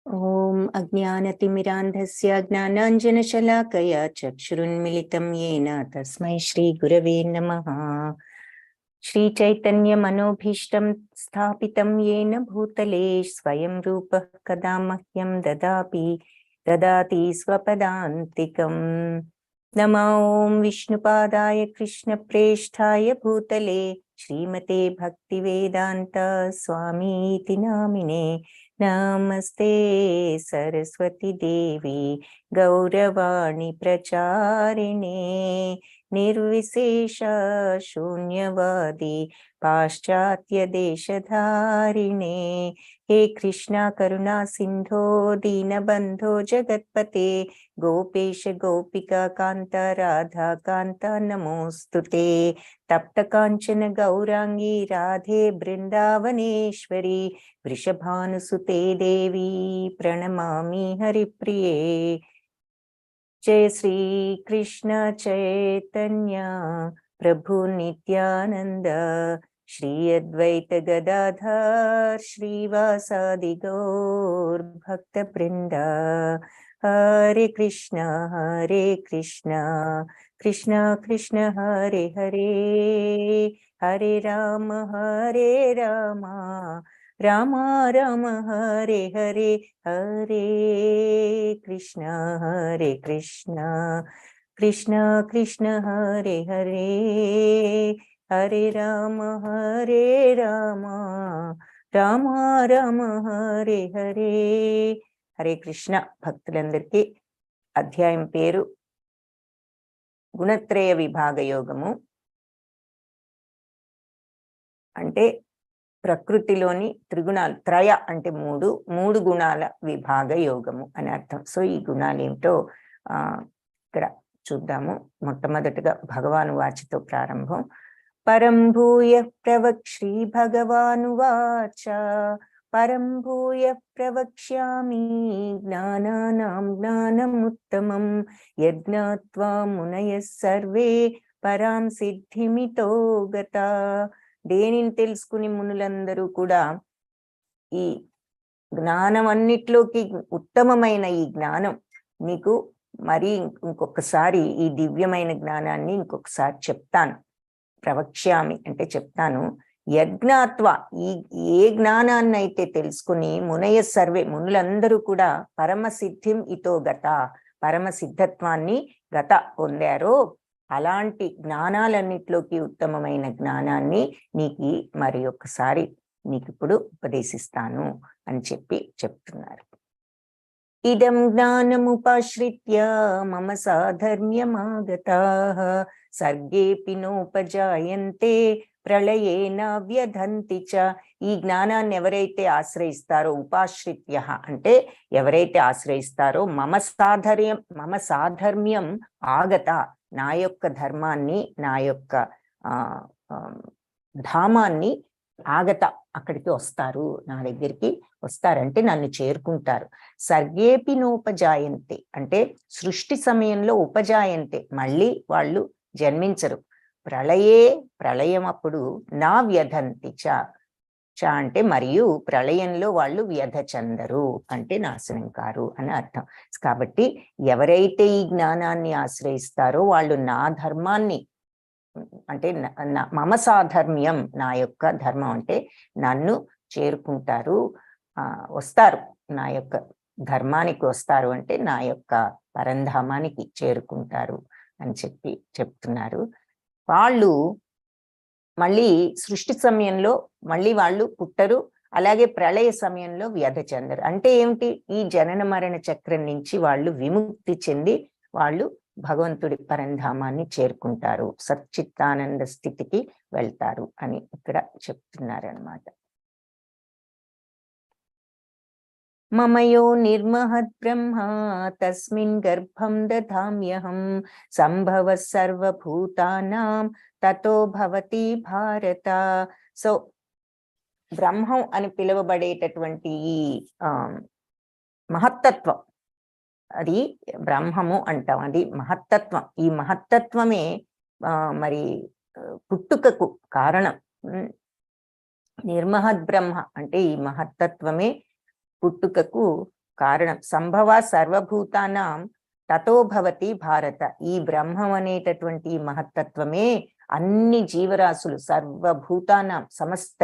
ఓం అజ్ఞానతిమిరాంధస్య జ్ఞానాంజనశలాకయా చక్షురున్మిళితం येन తస్మై శ్రీగురవే నమః. శ్రీచైతన్యమనోభీష్టం స్థాపితం येन భూతలే స్వయం రూపః కదా మహ్యం దదాతి స్వపదాంతికం. నమో ఓం విష్ణుపాదాయ కృష్ణప్రేష్ఠాయ భూతలే శ్రీమతే భక్తివేదాంత స్వామీతి నామినే. నమస్తే సరస్వతి దేవి గౌరవాణి ప్రచారిణే నిర్విశేష శూన్యవాది పాశ్చాత్య దేశధారిణే. హే కృష్ణ కరుణా సింధో దీనబంధో జగత్పతే గోపేశ గోపికా కాంత రాధా కాంత నమోస్తుతే. తప్త కాంచన గౌరాంగి రాధే బృందావనేశ్వరి వృషభానుసుతే దేవి ప్రణమామి హరిప్రియే. జయ శ్రీ కృష్ణ చైతన్య ప్రభు నిత్యానంద శ్రీ అద్వైత గదాధర్ శ్రీవాసాది గౌర్ భక్త బృంద. హరే కృష్ణ కృష్ణ కృష్ణ హరే హరే, హరే రామ రామ రామ హరే హరే, హరే కృష్ణ కృష్ణ కృష్ణ హరే హరే, హరే రామ రామ రామ హరే హరే. హరే కృష్ణ. భక్తులందరికీ అధ్యాయం పేరు గుణత్రయ విభాగ యోగము. అంటే ప్రకృతిలోని త్రిగుణాలు, త్రయ అంటే మూడు గుణాల విభాగ యోగము అని అర్థం. సో ఈ గుణాలు ఏమిటో ఇక్కడ చూద్దాము. మొట్టమొదటిగా భగవాను వాచతో ప్రారంభం. పరం భూయ ప్రవక్ష్రీ భగవాను వాచ, పరం భూయ ప్రవక్ష్యామి జ్ఞానానాం జ్ఞానముత్తమం యజ్ఞాత్వా మునయః సర్వే పరాం సిద్ధిమితో గతా. దేనిని తెలుసుకుని మునులందరూ కూడా ఈ జ్ఞానం అన్నిట్లోకి ఉత్తమమైన ఈ జ్ఞానం నీకు మరి ఇంకొకసారి ఈ దివ్యమైన జ్ఞానాన్ని ఇంకొకసారి చెప్తాను. ప్రవక్ష్యామి అంటే చెప్తాను. యజ్ఞాత్వ ఏ జ్ఞానాన్ని అయితే తెలుసుకుని మునయ సర్వే మునులందరూ కూడా పరమసిద్ధిం ఇతో గత పరమసిద్ధత్వాన్ని గత పొందారో అలాంటి జ్ఞానాలన్నిట్లోకి ఉత్తమమైన జ్ఞానాన్ని నీకు మరి ఒక్కసారి నీకు ఇప్పుడు ఉపదేశిస్తాను అని చెప్తున్నారు. ఇదం జ్ఞానముపాశ్రిత్య మమ సాధర్మ్యమాగతాః సర్గేపి నోపజాయంతే ప్రళయేన వ్యధంతి చ. ఈ జ్ఞానాన్ని ఎవరైతే ఆశ్రయిస్తారో, ఉపాశ్రిత్య అంటే ఎవరైతే ఆశ్రయిస్తారో, మమ సాధర్మ్యం ఆగత, నా యొక్క ధర్మాన్ని, నా యొక్క ధామాన్ని ఆగత అక్కడికి వస్తారు, నా దగ్గరికి వస్తారంటే నన్ను చేరుకుంటారు. సర్గేపి నోపజాయంతే అంటే సృష్టి సమయంలో ఉపజాయంతే మళ్ళీ వాళ్ళు జన్మించరు. ప్రళయం అప్పుడు నా వ్యధంతి చ అంటే మరియు ప్రళయంలో వాళ్ళు వ్యధ చెందరు అంటే నాశనం కారు అని అర్థం. కాబట్టి ఎవరైతే ఈ జ్ఞానాన్ని ఆశ్రయిస్తారో వాళ్ళు నా ధర్మాన్ని అంటే మమ సాధర్మ్యం, నా యొక్క ధర్మం అంటే నన్ను చేరుకుంటారు, వస్తారు, నా యొక్క ధర్మానికి వస్తారు అంటే నా యొక్క పరంధామానికి చేరుకుంటారు అని చెప్తున్నారు. వాళ్ళు మళ్ళీ సృష్టి సమయంలో మళ్ళీ వాళ్ళు పుట్టరు, అలాగే ప్రళయ సమయంలో వ్యధ చెందరు. అంటే ఏమిటి? ఈ జనన మరణ చక్రం నుంచి వాళ్ళు విముక్తి చెంది వాళ్ళు భగవంతుడి పరంధామాన్ని చేరుకుంటారు, సచ్చిత్తానంద స్థితికి వెళ్తారు అని ఇక్కడ చెప్తున్నారనమాట. మమయో నిర్మహద్ బ్రహ్మ తస్మిన్ గర్భం దధామ్యహం సంభవ సర్వభూతానాం తతో భవతి భారత. సో బ్రహ్మం అని పిలువబడేటటువంటి ఈ మహత్తత్వం, అది బ్రహ్మము అంటాం, అది మహత్తత్వం. ఈ మహత్తత్వమే మరి పుట్టుకకు కారణం. నిర్మహద్ బ్రహ్మ అంటే ఈ మహత్తత్వమే పుట్టుకకు కారణం. సంభవ సర్వభూతానాం తతో భవతి భారత. ఈ బ్రహ్మం అనేటటువంటి మహత్తత్వమే అన్ని జీవరాశులు, సర్వభూతానాం సమస్త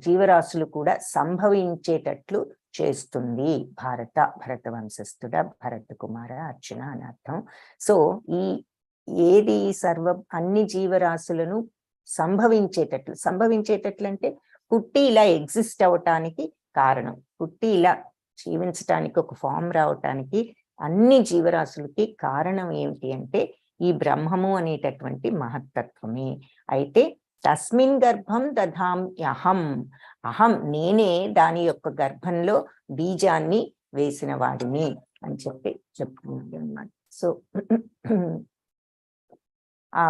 జీవరాశులు కూడా సంభవించేటట్లు చేస్తుంది భారత. భరత వంశస్థుడ భరత కుమార అర్జున అని అర్థం. సో ఏది అన్ని జీవరాశులను సంభవించేటట్లు అంటే పుట్టి ఇలా ఎగ్జిస్ట్ అవటానికి కారణం, పుట్టి ఇలా జీవించటానికి ఒక ఫామ్ రావటానికి అన్ని జీవరాశులకి కారణం ఏమిటి అంటే ఈ బ్రహ్మము అనేటటువంటి మహత్తత్వమే. అయితే తస్మిన్ గర్భం దధామ్యహం, అహం నేనే దాని యొక్క గర్భంలో బీజాన్ని వేసిన వాడిని అని చెప్తున్నాడు అన్నమాట. సో ఆ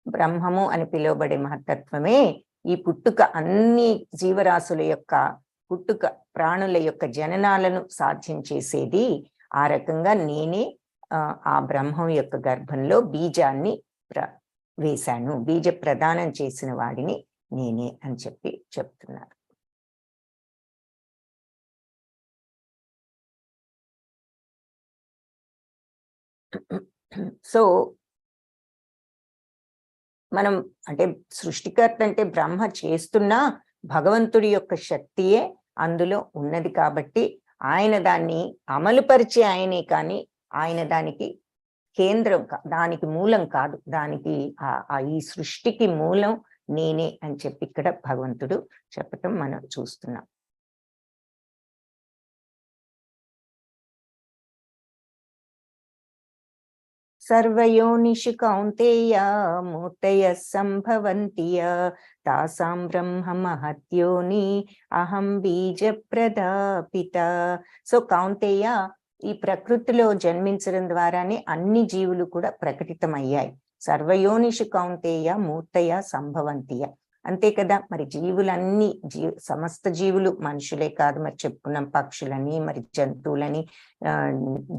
బ్రహ్మము అని పిలువబడే మహత్తత్వమే ఈ పుట్టుక, అన్ని జీవరాశుల యొక్క పుట్టుక, ప్రాణుల యొక్క జననాలను సాధ్యం చేసేది. ఆ రకంగా నేనే ఆ బ్రహ్మం యొక్క గర్భంలో బీజాన్ని వేశాను, బీజ ప్రదానం చేసిన వాడిని నేనే అని చెప్తున్నారు. సో మనం అంటే సృష్టికర్త అంటే బ్రహ్మ చేస్తున్నా భగవంతుడి యొక్క శక్తియే అందులో ఉన్నది కాబట్టి ఆయన దాన్ని అమలుపరిచే ఆయనే, కానీ ఆయన దానికి కేంద్రం, దానికి మూలం కాదు. దానికి ఈ సృష్టికి మూలం నేనే అని ఇక్కడ భగవంతుడు చెప్పటం మనం చూస్తున్నాం. సర్వయోనిషు కౌంతేయ మూర్తయ సంభవంతియ తాసాం బ్రహ్మ మహత్యోని అహం బీజ ప్రదాపిత. సో కౌంతేయ, ఈ ప్రకృతిలో జన్మించడం ద్వారానే అన్ని జీవులు కూడా ప్రకటితమయ్యాయి. సర్వయోనిషు కౌంతేయ మూర్తయ సంభవంతియ, అంతే కదా. మరి జీవులన్నీ సమస్త జీవులు, మనుషులే కాదు, మరి చెప్పుకున్నాం పక్షులని, మరి జంతువులని,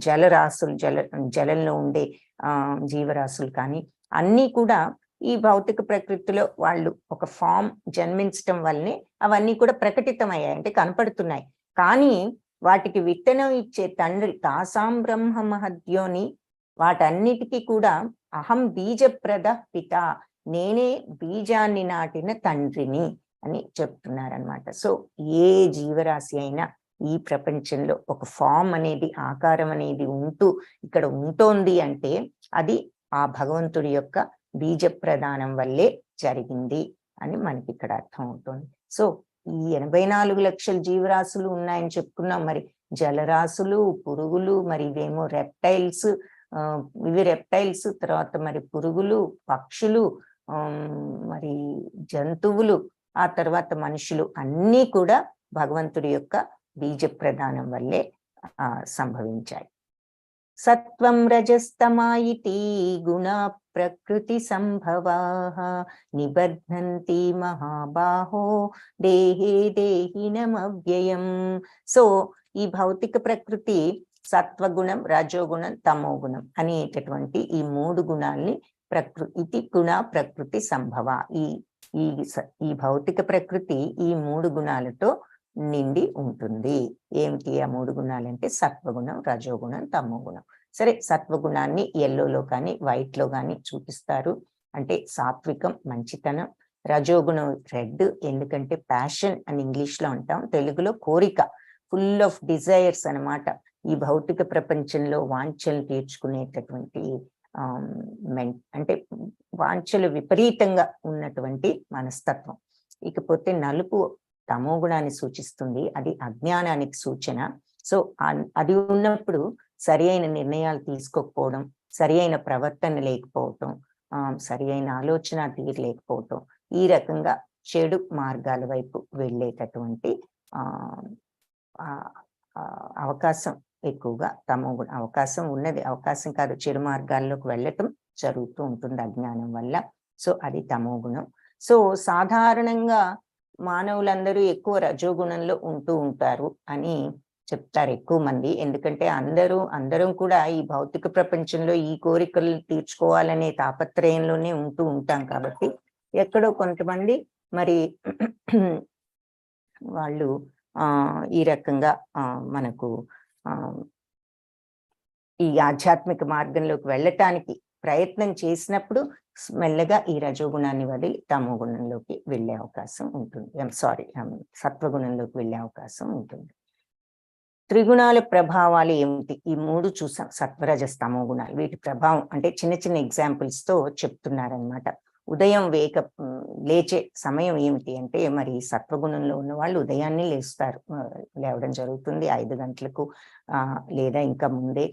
జలరాశులు, జలంలో ఉండే జీవరాశులు కానీ అన్నీ కూడా ఈ భౌతిక ప్రకృతిలో వాళ్ళు ఒక ఫామ్ జన్మించటం వల్లనే అవన్నీ కూడా ప్రకటితమయ్యాయి, అంటే కనపడుతున్నాయి. కానీ వాటికి విత్తనం ఇచ్చే తండ్రి తాసాం బ్రహ్మ మహద్యోని, వాటన్నిటికీ కూడా అహం బీజప్రద పిత, నేనే బీజాన్ని నాటిన తండ్రిని అని చెప్తున్నారనమాట. సో ఏ జీవరాశి అయినా ఈ ప్రపంచంలో ఒక ఫామ్ అనేది, ఆకారం అనేది ఇక్కడ ఉంటోంది అంటే అది ఆ భగవంతుడి యొక్క బీజ ప్రదానం వల్లే జరిగింది అని మనకి ఇక్కడ అర్థం అవుతుంది. సో ఈ 84 లక్షల జీవరాశులు ఉన్నాయని చెప్పుకున్నాం. మరి జలరాశులు, పురుగులు, మరి ఇవేమో రెప్టైల్స్, ఇవి రెప్టైల్స్, తర్వాత మరి పురుగులు, పక్షులు, మరి జంతువులు, ఆ తర్వాత మనుషులు, అన్నీ కూడా భగవంతుడి యొక్క బీజ ప్రదానం వల్లే సంభవించాయి. సత్వం రజస్తమాయితి గుణ ప్రకృతి సంభవాః నిబధ్నంతి మహాబాహో దేహే దేహినమవ్యయం. సో ఈ భౌతిక ప్రకృతి సత్వగుణం, రజోగుణం, తమోగుణం అనేటటువంటి ఈ 3 గుణాల్ని ఇది గుణ ప్రకృతి సంభవ. ఈ భౌతిక ప్రకృతి ఈ 3 గుణాలతో నిండి ఉంటుంది. ఏమిటి ఆ 3 గుణాలంటే సత్వగుణం, రజోగుణం, తమోగుణం. సరే, సత్వగుణాన్ని ఎల్లోలో కానీ వైట్ లో కానీ చూపిస్తారు, అంటే సాత్వికం, మంచితనం. రజోగుణం రెడ్, ఎందుకంటే ప్యాషన్ అని ఇంగ్లీష్ లో అంటాం, తెలుగులో కోరిక, ఫుల్ ఆఫ్ డిజైర్స్ అన్నమాట. ఈ భౌతిక ప్రపంచంలో వాంఛలు తీర్చుకునేటటువంటి అంటే వాంఛలు విపరీతంగా ఉన్నటువంటి మనస్తత్వం. ఇకపోతే నలుపు తమో గుణాన్ని సూచిస్తుంది, అది అజ్ఞానానికి సూచన. సో అది ఉన్నప్పుడు సరి అయిన నిర్ణయాలు తీసుకోకపోవడం, సరి అయిన ప్రవర్తన లేకపోవటం, సరి అయిన ఆలోచన తీరు లేకపోవటం, ఈ రకంగా చెడు మార్గాల వైపు వెళ్ళేటటువంటి అవకాశం ఎక్కువగా తమో గుణ అవకాశం ఉన్నది. అవకాశం కాదు, చెడు మార్గాల్లోకి వెళ్ళటం జరుగుతూ ఉంటుంది అజ్ఞానం వల్ల. సో అది తమో గుణం. సో సాధారణంగా మానవులందరూ ఎక్కువ రజోగుణంలో ఉంటూ ఉంటారు అని చెప్తారు ఎక్కువ మంది. ఎందుకంటే అందరం కూడా ఈ భౌతిక ప్రపంచంలో ఈ కోరికలు తీర్చుకోవాలనే తాపత్రయంలోనే ఉంటూ ఉంటాం కాబట్టి ఎక్కడో కొంతమంది మరి వాళ్ళు ఈ రకంగా మనకు ఈ ఆధ్యాత్మిక మార్గంలోకి వెళ్ళటానికి ప్రయత్నం చేసినప్పుడు మెల్లగా ఈ రజోగుణాన్ని వదిలి తమో గుణంలోకి వెళ్ళే అవకాశం ఉంటుంది. సత్వగుణంలోకి వెళ్ళే అవకాశం ఉంటుంది. త్రిగుణాల ప్రభావాలు ఏమిటి? ఈ 3 చూసాం, సత్వరజస్ తమో గుణాలు. వీటి ప్రభావం అంటే చిన్న చిన్న ఎగ్జాంపుల్స్ తో చెప్తున్నారనమాట. ఉదయం లేచే సమయం ఏమిటి అంటే, మరి సత్వగుణంలో ఉన్న వాళ్ళు ఉదయాన్నే లేవడం జరుగుతుంది 5 గంటలకు, లేదా ఇంకా ముందే.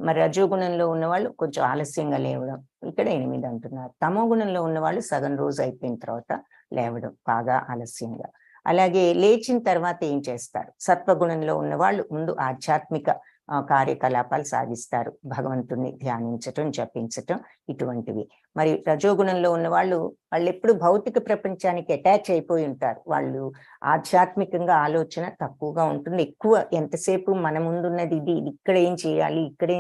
మరి రజోగుణంలో ఉన్న వాళ్ళు కొంచెం ఆలస్యంగా లేవడం, ఇక్కడ 8 అంటున్నారు. తమో గుణంలో ఉన్న వాళ్ళు సగం రోజు అయిపోయిన తర్వాత లేవడం బాగా ఆలస్యంగా. అలాగే లేచిన తర్వాత ఏం చేస్తారు? సత్వగుణంలో ఉన్న వాళ్ళు ముందు ఆధ్యాత్మిక కార్యకలాపాలు సాగిస్తారు, భగవంతుణ్ణి ధ్యానించటం, జపించటం, ఇటువంటివి. మరి రజోగుణంలో ఉన్న వాళ్ళు ఎప్పుడు భౌతిక ప్రపంచానికి అటాచ్ అయిపోయి ఉంటారు. వాళ్ళు ఆధ్యాత్మికంగా ఆలోచన తక్కువగా ఉంటుంది. ఎక్కువ ఎంతసేపు మన ముందున్నది ఇది, ఇక్కడ ఏం చేయాలి, ఇక్కడే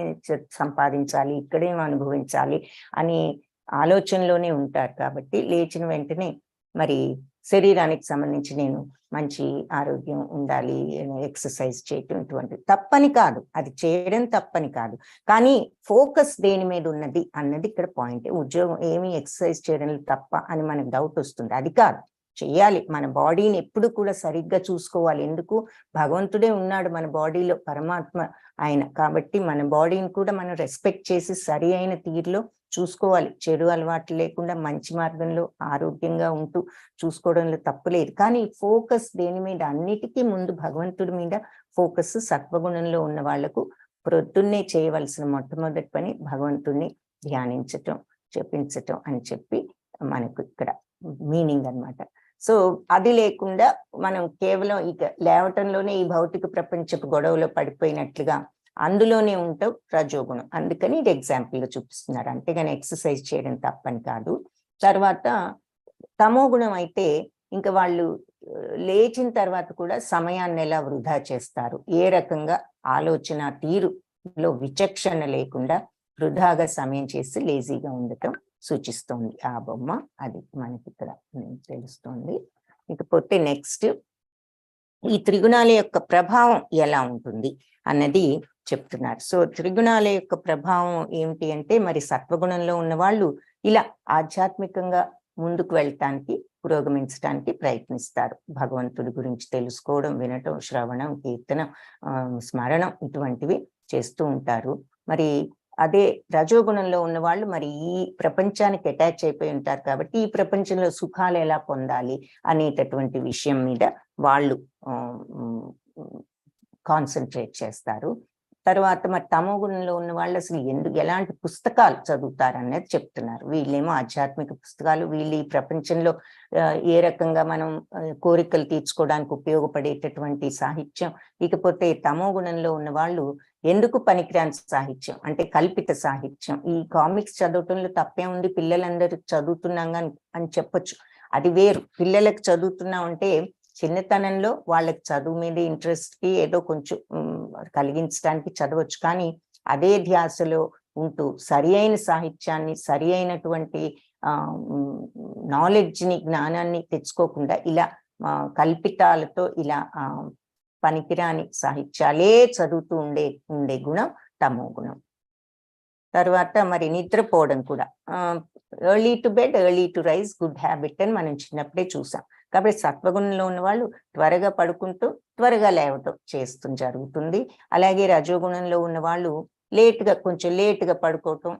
సంపాదించాలి, ఇక్కడేం అనుభవించాలి అని ఆలోచనలోనే ఉంటారు. కాబట్టి లేచిన వెంటనే మరి శరీరానికి సంబంధించి నేను మంచి ఆరోగ్యం ఉండాలి, ఎక్సర్సైజ్ చేయటం, ఇటువంటి తప్పని కాదు, అది చేయడం తప్పని కాదు. కానీ ఫోకస్ దేని మీద ఉన్నది అన్నది ఇక్కడ పాయింట్. ఉద్యోగం ఏమి ఎక్సర్సైజ్ చేయడం తప్ప అని మనకు డౌట్ వస్తుంది. అది కాదు, చెయ్యాలి. మన బాడీని ఎప్పుడు కూడా సరిగ్గా చూసుకోవాలి. ఎందుకు? భగవంతుడే ఉన్నాడు మన బాడీలో, పరమాత్మ ఆయన. కాబట్టి మన బాడీని కూడా మనం రెస్పెక్ట్ చేసి సరి అయిన తీరులో చూసుకోవాలి. చెడు అలవాట్లు లేకుండా మంచి మార్గంలో ఆరోగ్యంగా ఉంటూ చూసుకోవడంలో తప్పులేదు. కానీ ఫోకస్ దేని మీద? అన్నిటికీ ముందు భగవంతుడి మీద ఫోకస్. సత్వగుణంలో ఉన్న వాళ్లకు ప్రొద్దున్నే చేయవలసిన మొట్టమొదటి పని భగవంతుడిని ధ్యానించటం, జపించటం అని చెప్పి మనకు ఇక్కడ మీనింగ్ అన్నమాట. సో అది లేకుండా మనం కేవలం ఇక లేవటంలోనే ఈ భౌతిక ప్రపంచపు గొడవలో పడిపోయినట్లుగా అందులోనే ఉంటావు రజోగుణం. అందుకని ఇది ఎగ్జాంపుల్ గా చూపిస్తున్నారు. అంతేగాని ఎక్సర్సైజ్ చేయడం తప్పని కాదు. తర్వాత తమో గుణం అయితే ఇంకా వాళ్ళు లేచిన తర్వాత కూడా సమయాన్ని ఎలా వృధా చేస్తారు, ఏ రకంగా ఆలోచన తీరులో విచక్షణ లేకుండా వృధాగా సమయం చేసి లేజీగా ఉండటం సూచిస్తోంది ఆ బొమ్మ. అది మనకి ఇక్కడ తెలుస్తోంది. ఇకపోతే నెక్స్ట్ ఈ త్రిగుణాల యొక్క ప్రభావం ఎలా ఉంటుంది అన్నది చెప్తున్నారు. సో త్రిగుణాల యొక్క ప్రభావం ఏమిటి అంటే, మరి సత్వగుణంలో ఉన్న వాళ్ళు ఇలా ఆధ్యాత్మికంగా ముందుకు వెళ్ళటానికి, పురోగమించడానికి ప్రయత్నిస్తారు. భగవంతుడి గురించి తెలుసుకోవడం, వినటం, శ్రవణం, కీర్తనం, స్మరణం, ఇటువంటివి చేస్తూ ఉంటారు. మరి అదే రజోగుణంలో ఉన్న వాళ్ళు మరి ఈ ప్రపంచానికి అటాచ్ అయిపోయి ఉంటారు. కాబట్టి ఈ ప్రపంచంలో సుఖాలు ఎలా పొందాలి అనేటటువంటి విషయం మీద వాళ్ళు కాన్సన్ట్రేట్ చేస్తారు. తర్వాత మరి తమో గుణంలో ఉన్న వాళ్ళు అసలు ఎలాంటి పుస్తకాలు చదువుతారు అనేది చెప్తున్నారు. వీళ్ళేమో ఆధ్యాత్మిక పుస్తకాలు, వీళ్ళు ఈ ప్రపంచంలో ఏ రకంగా మనం కోరికలు తీర్చుకోవడానికి ఉపయోగపడేటటువంటి సాహిత్యం. ఇకపోతే తమో గుణంలో ఉన్న వాళ్ళు ఎందుకు పనికిరాని సాహిత్యం అంటే కల్పిత సాహిత్యం. ఈ కామిక్స్ చదవటంలో తప్పే ఉంది, పిల్లలందరూ చదువుతున్నాం అని చెప్పొచ్చు. అది వేరు. పిల్లలకు చదువుతున్నాం అంటే చిన్నతనంలో వాళ్ళకి చదువు మీద ఇంట్రెస్ట్ కి ఏదో కొంచెం కలిగించడానికి చదవచ్చు. కానీ అదే ధ్యాసలో ఉంటూ సరి అయిన సాహిత్యాన్ని, సరి అయినటువంటి నాలెడ్జ్ని, జ్ఞానాన్ని తెచ్చుకోకుండా ఇలా కల్పితాలతో ఇలా పనికిరాని సాహిత్యాలే చదువుతూ ఉండే గుణం తమో గుణం. తర్వాత మరి నిద్రపోవడం కూడా, early to bed early to rise good habit అని మనం చిన్నప్పుడే చూసాం. కాబట్టి సత్వగుణంలో ఉన్న వాళ్ళు త్వరగా పడుకుంటూ త్వరగా లేవటం చేస్తూ జరుగుతుంది. అలాగే రజోగుణంలో ఉన్న వాళ్ళు కొంచెం లేటుగా పడుకోవటం,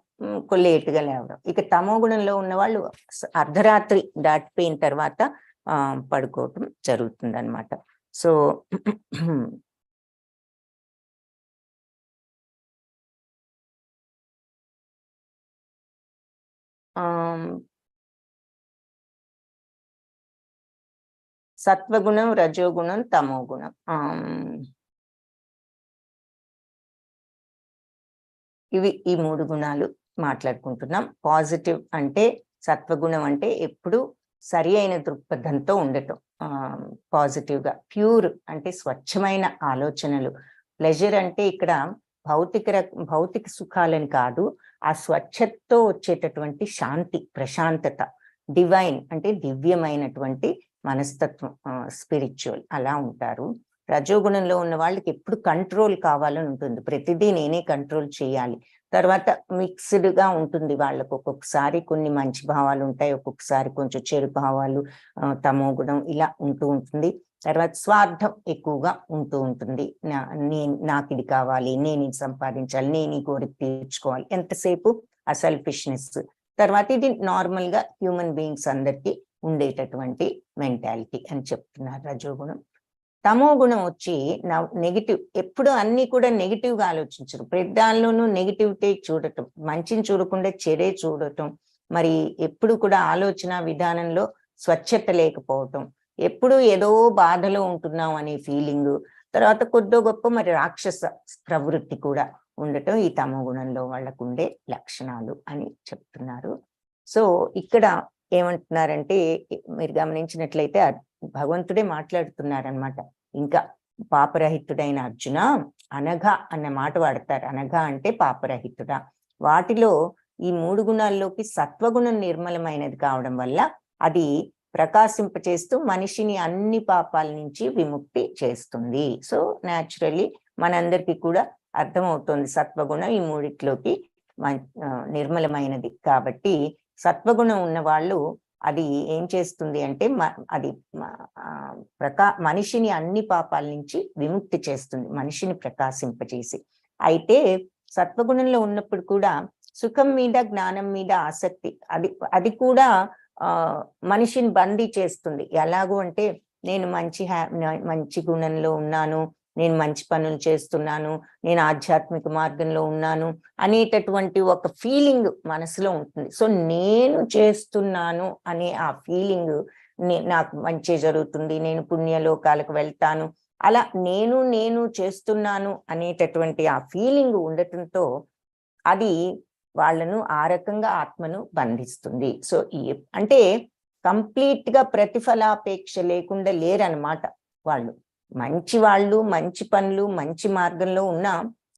లేటుగా లేవడం. ఇక తమో గుణంలో ఉన్న వాళ్ళు అర్ధరాత్రి దాటిపోయిన తర్వాత పడుకోవటం జరుగుతుంది అన్నమాట. సో సత్వగుణం, రజోగుణం, తమో గుణం, ఇవి ఈ 3 గుణాలు మాట్లాడుకుంటున్నాం. పాజిటివ్ అంటే, సత్వగుణం అంటే ఎప్పుడు సరి అయిన దృక్పథంతో ఉండటం, పాజిటివ్ గా. ప్యూర్ అంటే స్వచ్ఛమైన ఆలోచనలు. ప్లెజర్ అంటే ఇక్కడ భౌతిక సుఖాలని కాదు, ఆ స్వచ్ఛతతో వచ్చేటటువంటి శాంతి, ప్రశాంతత. డివైన్ అంటే దివ్యమైనటువంటి మనస్తత్వం, స్పిరిచువల్ అలా ఉంటారు. రజోగుణంలో ఉన్న వాళ్ళకి ఎప్పుడు కంట్రోల్ కావాలని ఉంటుంది, ప్రతిదీ నేనే కంట్రోల్ చేయాలి. తర్వాత మిక్స్డ్ గా ఉంటుంది వాళ్ళకు, ఒక్కొక్కసారి కొన్ని మంచి భావాలు ఉంటాయి, ఒక్కొక్కసారి కొంచెం చెడు భావాలు, తమో గుణం ఇలా ఉంటూ ఉంటుంది. తర్వాత స్వార్థం ఎక్కువగా ఉంటూ ఉంటుంది, నాకు ఇది కావాలి, నేను ఇది సంపాదించాలి, నేను ఈ కోరిక తీర్చుకోవాలి, ఎంతసేపు ఆ సెల్ఫిష్నెస్. తర్వాత ఇది నార్మల్ గా హ్యూమన్ బీయింగ్స్ అందరికీ ఉండేటటువంటి మెంటాలిటీ అని చెప్తున్నారు రజోగుణం. తమో గుణం వచ్చి నెగిటివ్, ఎప్పుడు అన్ని కూడా నెగిటివ్ గా ఆలోచించరు, ప్రతి దానిలోనూ నెగిటివిటీ చూడటం, మంచిని చూడకుండా చెడే చూడటం, మరి ఎప్పుడు కూడా ఆలోచన విధానంలో స్వచ్ఛత లేకపోవటం, ఎప్పుడు ఏదో బాధలో ఉంటున్నాం అనే ఫీలింగ్, తర్వాత కొద్దో గొప్ప మరి రాక్షస ప్రవృత్తి కూడా ఉండటం ఈ తమో గుణంలో వాళ్ళకు ఉండే లక్షణాలు అని చెప్తున్నారు. సో ఇక్కడ ఏమంటున్నారంటే, మీరు గమనించినట్లయితే భగవంతుడే మాట్లాడుతున్నారనమాట. ఇంకా పాపరహితుడైన అర్జున, అనఘ అన్న మాట వాడతారు. అనఘ అంటే పాపరహితుడా. వాటిలో ఈ 3 గుణాల్లోకి సత్వగుణం నిర్మలమైనది కావడం వల్ల అది ప్రకాశింపచేస్తూ మనిషిని అన్ని పాపాల నుంచి విముక్తి చేస్తుంది. సో న్యాచురల్లీ మనందరికీ కూడా అర్థమవుతుంది సత్వగుణం ఈ 3 నిర్మలమైనది కాబట్టి, సత్వగుణం ఉన్న వాళ్ళు అది ఏం చేస్తుంది అంటే అది మనిషిని అన్ని పాపాల నుంచి విముక్తి చేస్తుంది, మనిషిని ప్రకాశింపజేసి. అయితే సత్వగుణంలో ఉన్నప్పుడు కూడా సుఖం మీద జ్ఞానం మీద ఆసక్తి, అది కూడా మనిషిని బందీ చేస్తుంది. ఎలాగూ అంటే నేను మంచి గుణంలో ఉన్నాను, నేను మంచి పనులు చేస్తున్నాను, నేను ఆధ్యాత్మిక మార్గంలో ఉన్నాను అనేటటువంటి ఒక ఫీలింగ్ మనసులో ఉంటుంది. సో నేను చేస్తున్నాను అనే ఆ ఫీలింగ్, నాకు మంచి జరుగుతుంది, నేను పుణ్యలోకాలకు వెళ్తాను, అలా నేను చేస్తున్నాను అనేటటువంటి ఆ ఫీలింగ్ ఉండటంతో అది వాళ్ళను ఆ రకంగా ఆత్మను బంధిస్తుంది. సో అంటే కంప్లీట్ గా ప్రతిఫలాపేక్ష లేకుండా లేరనమాట వాళ్ళు. మంచి పనులు మంచి మార్గంలో ఉన్నా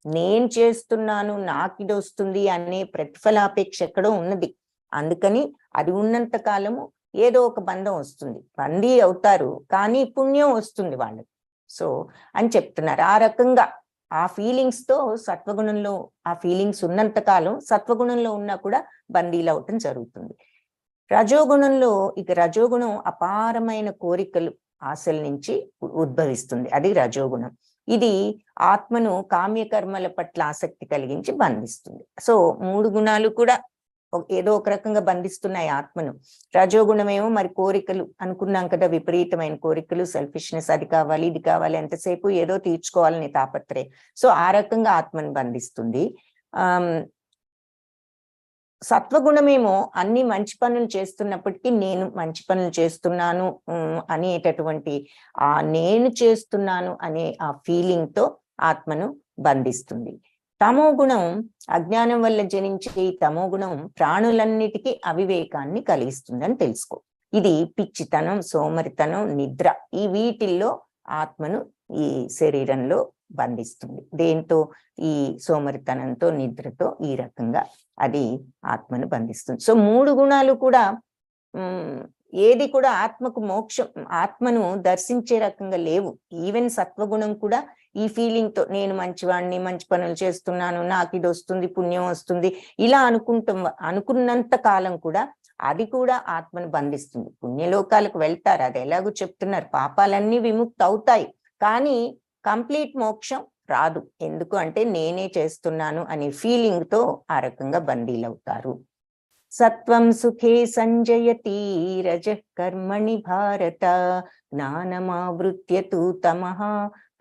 నేను చేస్తున్నాను, నాకు ఇది వస్తుంది అనే ప్రతిఫలాపేక్ష ఎక్కడో ఉన్నది. అందుకని అది ఉన్నంత కాలము ఏదో ఒక బంధం వస్తుంది, బందీ అవుతారు, కానీ పుణ్యం వస్తుంది వాళ్ళకి. సో అని చెప్తున్నారు. ఆ రకంగా ఆ ఫీలింగ్స్ తో సత్వగుణంలో ఆ ఫీలింగ్స్ ఉన్నంత కాలం సత్వగుణంలో ఉన్నా కూడా బందీలు అవటం జరుగుతుంది. రజోగుణంలో రజోగుణం అపారమైన కోరికలు ఆశల నుంచి ఉద్భవిస్తుంది, అది రజోగుణం. ఇది ఆత్మను కామ్యకర్మల పట్ల ఆసక్తి కలిగించి బంధిస్తుంది. సో 3 గుణాలు కూడా ఏదో ఒక రకంగా బంధిస్తున్నాయి ఆత్మను. రజోగుణమేమో మరి కోరికలు అనుకున్నాం కదా, విపరీతమైన కోరికలు, సెల్ఫిష్నెస్, అది కావాలి ఇది కావాలి, ఎంతసేపు ఏదో తీర్చుకోవాలని తాపత్రయం. సో ఆ రకంగా ఆత్మను బంధిస్తుంది. సత్వగుణమేమో అన్ని మంచి పనులు చేస్తున్నప్పటికీ నేను మంచి పనులు చేస్తున్నాను అనేటటువంటి ఆ నేను చేస్తున్నాను అనే ఆ ఫీలింగ్ తో ఆత్మను బంధిస్తుంది. తమో గుణం, అజ్ఞానం వల్ల జనించే ఈ తమో గుణం ప్రాణులన్నిటికీ అవివేకాన్ని కలిగిస్తుందని తెలుసుకో. ఇది పిచ్చితనం, సోమరితనం, నిద్ర, ఈ వీటిల్లో ఆత్మను ఈ శరీరంలో బంధిస్తుంది. దేంతో? ఈ సోమరితనంతో, నిద్రతో, ఈ రకంగా అది ఆత్మను బంధిస్తుంది. సో 3 గుణాలు కూడా ఏది కూడా ఆత్మకు మోక్షం, ఆత్మను దర్శించే రకంగా లేవు. ఈవెన్ సత్వగుణం కూడా ఈ ఫీలింగ్ తో నేను మంచివాడిని, మంచి పనులు చేస్తున్నాను, నాకు ఇది వస్తుంది, పుణ్యం వస్తుంది, ఇలా అనుకున్నంత కాలం కూడా అది కూడా ఆత్మను బంధిస్తుంది. పుణ్యలోకాలకు వెళ్తారు, అది ఎలాగో చెప్తున్నారు, పాపాలన్నీ విముక్తి అవుతాయి, కానీ కంప్లీట్ మోక్షం రాదు. ఎందుకు అంటే నేనే చేస్తున్నాను అనే ఫీలింగ్ తో ఆ రకంగా బందీలవుతారు. సత్వం సుఖే సంజయతి రజః కర్మణి భారత జ్ఞానమావృత్య తు తమః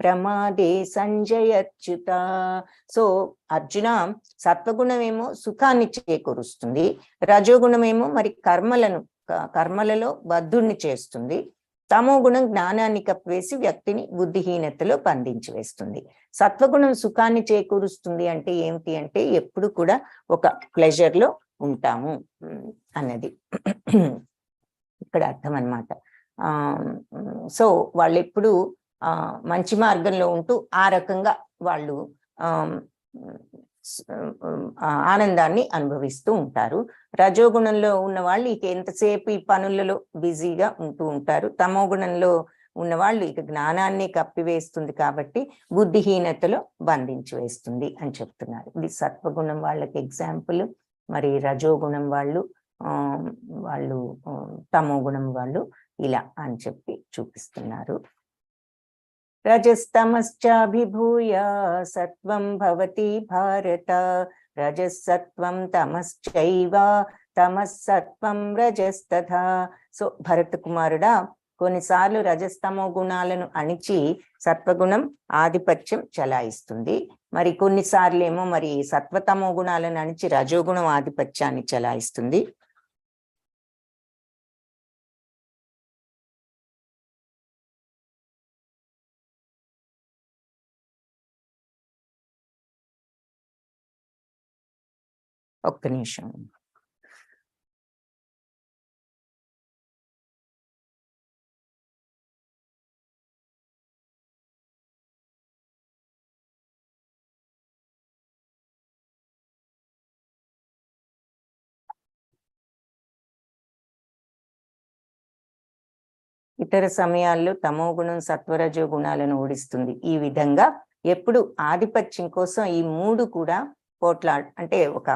ప్రమాదే సంజయచ్యుత. సో అర్జున, సత్వగుణమేమో సుఖాన్ని చేకూరుస్తుంది, రజోగుణమేమో మరి కర్మలలో బద్ధుణ్ణి చేస్తుంది, తమో గుణం జ్ఞానాన్ని కప్పివేసి వ్యక్తిని బుద్ధిహీనతలో బంధించి వేస్తుంది. సత్వగుణం సుఖాన్ని చేకూరుస్తుంది అంటే ఏమిటి అంటే ఎప్పుడు కూడా ఒక ప్లెజర్ లో ఉంటాము అన్నది ఇక్కడ అర్థం అన్నమాట. సో వాళ్ళు ఎప్పుడు మంచి మార్గంలో ఉంటూ ఆ రకంగా వాళ్ళు ఆనందాన్ని అనుభవిస్తూ ఉంటారు. రజోగుణంలో ఉన్న వాళ్ళు ఇక ఎంతసేపు ఈ పనులలో బిజీగా ఉంటూ ఉంటారు. తమో గుణంలో ఉన్న వాళ్ళు ఇక జ్ఞానాన్ని కప్పివేస్తుంది కాబట్టి బుద్ధిహీనతలో బంధించి వేస్తుంది అని చెప్తున్నారు. ఇది సత్వగుణం వాళ్ళకి ఎగ్జాంపుల్. మరి రజోగుణం వాళ్ళు తమో గుణం వాళ్ళు ఇలా అని చెప్పి చూపిస్తున్నారు. రజస్తమశ్చాభిభూయ సత్వం భవతి భారత, రజసత్వం తమశ్చైవ తమస్సత్వం రజస్తథా. సో భరత కుమారుడా, కొన్నిసార్లు రజస్తమో గుణాలను అణిచి సత్వగుణం ఆధిపత్యం చలాయిస్తుంది. మరి కొన్నిసార్లు ఏమో మరి సత్వతమో గుణాలను అణిచి రజోగుణం ఆధిపత్యాన్ని చలాయిస్తుంది. ఒక్క నిమిషం. ఇతర సమయాల్లో తమో గుణం సత్వరజో గుణాలను ఓడిస్తుంది. ఈ విధంగా ఎప్పుడు ఆధిపత్యం కోసం ఈ మూడు కూడా అంటే ఒక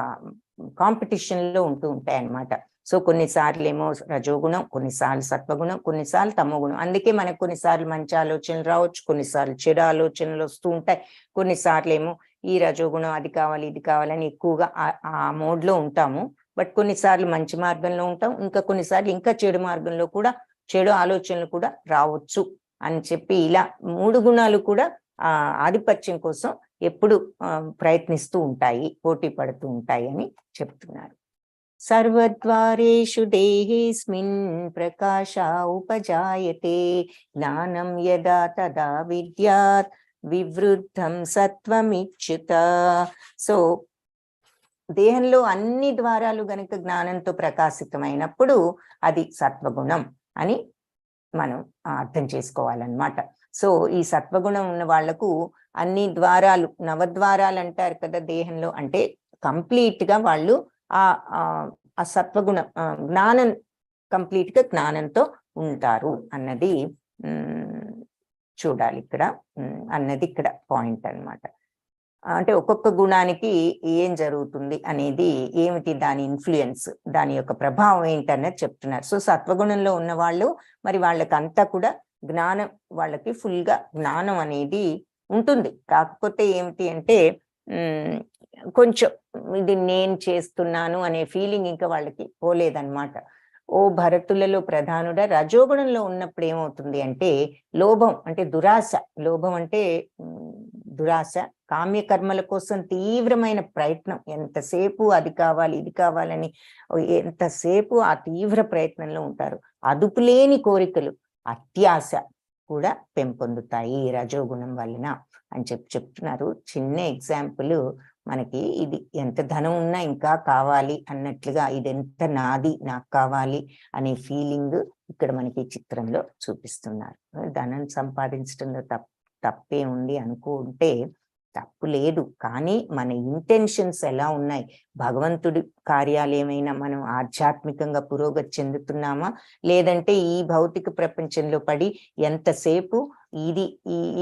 కాంపిటీషన్ లో ఉంటూ ఉంటాయి అన్నమాట. సో కొన్నిసార్లు ఏమో రజోగుణం, కొన్నిసార్లు సత్వగుణం, కొన్నిసార్లు తమో గుణం. అందుకే మనకు కొన్నిసార్లు మంచి ఆలోచనలు రావచ్చు, కొన్నిసార్లు చెడు ఆలోచనలు వస్తూ ఉంటాయి. కొన్నిసార్లు ఏమో ఈ రజోగుణం అది కావాలి ఇది కావాలని ఎక్కువగా ఆ మోడ్ లో ఉంటాము. బట్ కొన్నిసార్లు మంచి మార్గంలో ఉంటాం, ఇంకా కొన్నిసార్లు ఇంకా చెడు మార్గంలో కూడా చెడు ఆలోచనలు కూడా రావచ్చు అని చెప్పి ఇలా మూడు గుణాలు కూడా ఆధిపత్యం కోసం ఎప్పుడు ప్రయత్నిస్తూ ఉంటాయి, పోటీ పడుతూ ఉంటాయి అని చెప్తున్నారు. సర్వద్వారేషు దేహేస్మిన్ ప్రకాశ ఉపజాయతే, జ్ఞానం యదా తదా విద్యాత్ వివృద్ధం సత్వమిచ్యుత. సో దేహంలో అన్ని ద్వారాలు గనుక జ్ఞానంతో ప్రకాశితమైనప్పుడు అది సత్వగుణం అని మనం అర్థం చేసుకోవాలన్నమాట. సో ఈ సత్వగుణం ఉన్న వాళ్లకు అన్ని ద్వారాలు, నవద్వారాలు అంటారు కదా దేహంలో, అంటే కంప్లీట్ గా వాళ్ళు ఆ సత్వగుణ జ్ఞానం కంప్లీట్ గా జ్ఞానంతో ఉంటారు అన్నది చూడాలి ఇక్కడ, అన్నది ఇక్కడ పాయింట్ అన్నమాట. అంటే ఒక్కొక్క గుణానికి ఏం జరుగుతుంది అనేది, ఏమిటి దాని ఇన్ఫ్లుయెన్స్, దాని యొక్క ప్రభావం ఏంటన్నది చెప్తున్నారు. సో సత్వగుణంలో ఉన్న వాళ్ళు మరి వాళ్ళకంతా కూడా జ్ఞానం, వాళ్ళకి ఫుల్ గా జ్ఞానం అనేది ఉంటుంది. కాకపోతే ఏమిటి అంటే కొంచెం ఇది నేను చేస్తున్నాను అనే ఫీలింగ్ ఇంకా వాళ్ళకి పోలేదన్నమాట. ఓ భరతులలో ప్రధానుడ, రజోగుణంలో ఉన్నప్పుడు ఏమవుతుంది అంటే లోభం అంటే దురాశ, లోభం అంటే దురాశ, కామ్యకర్మల కోసం తీవ్రమైన ప్రయత్నం, ఎంతసేపు అది కావాలి ఇది కావాలని ఎంతసేపు ఆ తీవ్ర ప్రయత్నంలో ఉంటారు. అదుపులేని కోరికలు, అత్యాశ కూడా పెంపొందుతాయి రజోగుణం వలన అని చెప్తున్నారు. చిన్న ఎగ్జాంపుల్ మనకి, ఇది ఎంత ధనం ఉన్నా ఇంకా కావాలి అన్నట్లుగా, ఇది ఎంత నాది నాకు కావాలి అనే ఫీలింగ్ ఇక్కడ మనకి చిత్రంలో చూపిస్తున్నారు. ధనం సంపాదించడంలో తప్పే ఉంది అనుకుంటే తప్పు లేదు, కానీ మన ఇంటెన్షన్స్ ఎలా ఉన్నాయి, భగవంతుడి కార్యాలు ఏమైనా మనం ఆధ్యాత్మికంగా పురోగతి చెందుతున్నామా, లేదంటే ఈ భౌతిక ప్రపంచంలో పడి ఎంతసేపు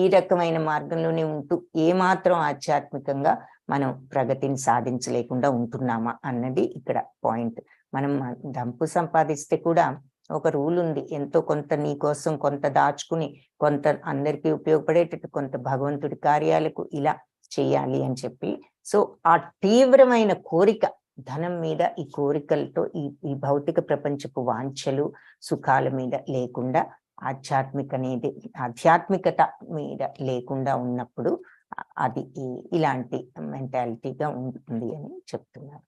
ఈ రకమైన మార్గంలోనే ఉంటూ ఏమాత్రం ఆధ్యాత్మికంగా మనం ప్రగతిని సాధించలేకుండా ఉంటున్నామా అన్నది ఇక్కడ పాయింట్. మనం డబ్బు సంపాదిస్తే కూడా ఒక రూల్ ఉంది, ఎంతో కొంత నీ కోసం కొంత దాచుకుని, కొంత అందరికీ ఉపయోగపడేటట్టు, కొంత భగవంతుడి కార్యాలకు ఇలా చేయాలి అని చెప్పి. సో ఆ తీవ్రమైన కోరిక, ధనం మీద ఈ కోరికలతో ఈ భౌతిక ప్రపంచపు వాంఛలు సుఖాల మీద లేకుండా, ఆధ్యాత్మికత మీద లేకుండా ఉన్నప్పుడు అది ఇలాంటి మెంటాలిటీగా ఉంటుంది అని చెప్తున్నారు.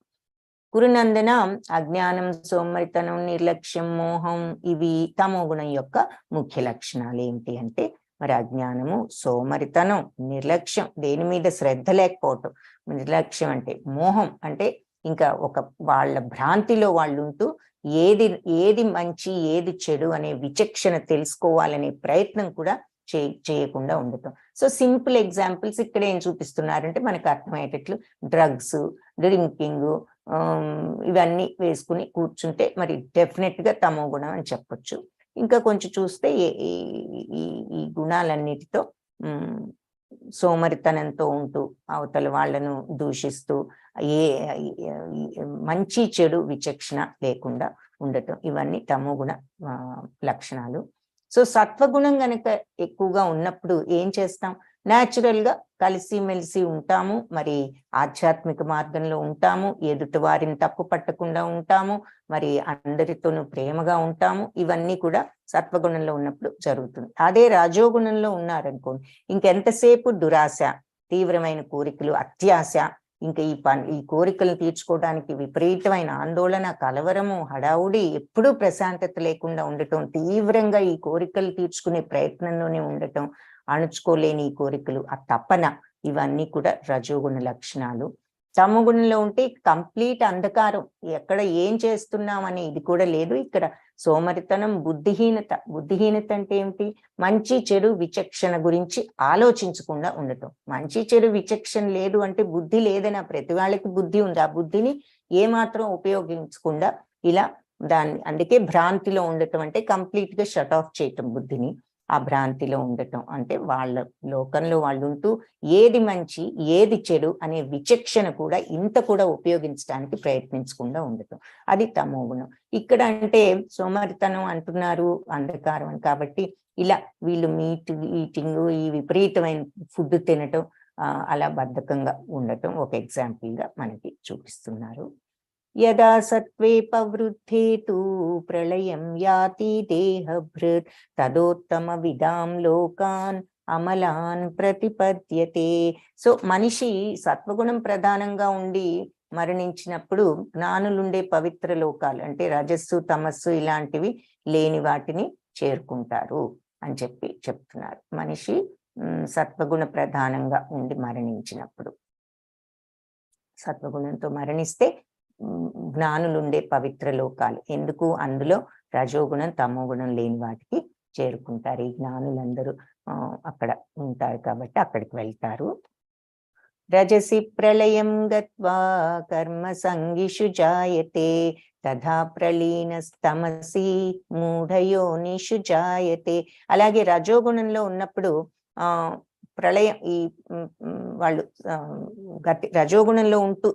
కురునందన, అజ్ఞానం, సోమరితనం, నిర్లక్ష్యం, మోహం, ఇవి తమో గుణం యొక్క ముఖ్య లక్షణాలు. ఏంటి అంటే మరి అజ్ఞానము, సోమరితనం, నిర్లక్ష్యం, దేని మీద శ్రద్ధ లేకపోవటం, నిర్లక్ష్యం అంటే మోహం, అంటే ఇంకా వాళ్ళ భ్రాంతిలో వాళ్ళు ఉంటూ ఏది మంచి ఏది చెడు అనే విచక్షణ తెలుసుకోవాలనే ప్రయత్నం కూడా చేయకుండా ఉండటం. సో సింపుల్ ఎగ్జాంపుల్స్ ఇక్కడ ఏం చూపిస్తున్నారంటే మనకు అర్థమయ్యేటట్లు డ్రగ్స్, డ్రింకింగ్, ఇవన్నీ వేసుకుని కూర్చుంటే మరి డెఫినెట్ గా తమో గుణం అని చెప్పొచ్చు. ఇంకా కొంచెం చూస్తే ఈ గుణాలన్నిటితో సోమరితనంతో ఉంటూ అవతల వాళ్ళను దూషిస్తూ మంచి చెడు విచక్షణ లేకుండా ఉండటం, ఇవన్నీ తమో గుణ లక్షణాలు. సో సత్వగుణం గనక ఎక్కువగా ఉన్నప్పుడు ఏం చేస్తాం, న్యాచురల్ గా కలిసిమెలిసి ఉంటాము, మరి ఆధ్యాత్మిక మార్గంలో ఉంటాము, ఎదుటి వారిని తప్పు పట్టకుండా ఉంటాము, మరి అందరితోనూ ప్రేమగా ఉంటాము. ఇవన్నీ కూడా సత్వగుణంలో ఉన్నప్పుడు జరుగుతుంది. అదే రజోగుణంలో ఉన్నారనుకోండి, ఇంకెంతసేపు దురాశ, తీవ్రమైన కోరికలు, అత్యాశ, ఇంకా ఈ కోరికలను తీర్చుకోవడానికి విపరీతమైన ఆందోళన, కలవరము, హడావుడి, ఎప్పుడూ ప్రశాంతత లేకుండా ఉండటం, తీవ్రంగా ఈ కోరికలు తీర్చుకునే ప్రయత్నంలోనే ఉండటం, అణుచుకోలేని ఈ కోరికలు, ఆ తపన, ఇవన్నీ కూడా రజోగుణ లక్షణాలు. తమో గుణంలో ఉంటే కంప్లీట్ అంధకారం, ఎక్కడ ఏం చేస్తున్నామని ఇది కూడా లేదు. ఇక్కడ సోమరితనం, బుద్ధిహీనత అంటే ఏమిటి, మంచి చెడు విచక్షణ గురించి ఆలోచించకుండా ఉండటం. మంచి చెడు విచక్షణ లేదు అంటే బుద్ధి లేదని, ప్రతి వాళ్ళకి బుద్ధి ఉంది, ఆ బుద్ధిని ఏమాత్రం ఉపయోగించకుండా ఇలా అందుకే భ్రాంతిలో ఉండటం అంటే కంప్లీట్ గా షట్ ఆఫ్ చేయటం బుద్ధిని. ఆ భ్రాంతిలో ఉండటం అంటే వాళ్ళ లోకంలో వాళ్ళు ఉంటూ ఏది మంచి ఏది చెడు అనే విచక్షణ కూడా ఇంత కూడా ఉపయోగించడానికి ప్రయత్నించకుండా ఉండటం, అది తమో గుణం. ఇక్కడ అంటే సోమరితనం అంటున్నారు, అంధకారం అని, కాబట్టి ఇలా వీళ్ళు ఈటింగ్, ఈ విపరీతమైన ఫుడ్ తినటం, అలా బద్ధకంగా ఉండటం ఒక ఎగ్జాంపుల్ గా మనకి చూపిస్తున్నారు. యదా సత్వే ప్రవృద్ధే తు ప్రళయం యాతి దేహభృత్ తదోత్తమ విదాం లోకాన్ అమలాన్ ప్రతిపద్యతే. సో మనిషి సత్వగుణం ప్రధానంగా ఉండి మరణించినప్పుడు జ్ఞానులుండే పవిత్ర లోకాలు అంటే రజస్సు, తమస్సు ఇలాంటివి లేని వాటిని చేరుకుంటారు అని చెప్తున్నారు. మనిషి సత్వగుణ ప్రధానంగా ఉండి మరణించినప్పుడు, సత్వగుణంతో మరణిస్తే జ్ఞానులుండే పవిత్ర లోకాలు, ఎందుకు అందులో రజోగుణం తమో గుణం లేని వాటికి చేరుకుంటారు. ఈ జ్ఞానులందరూ అక్కడ ఉంటారు కాబట్టి అక్కడికి వెళ్తారు. రజసి ప్రళయం గత్వా కర్మ సంగిషు జాయతే తథా ప్రలీనస్తమసి మూఢయోనిషు జాయతే. అలాగే రజోగుణంలో ఉన్నప్పుడు ప్రళయం, ఈ వాళ్ళు రజోగుణంలో ఉంటూ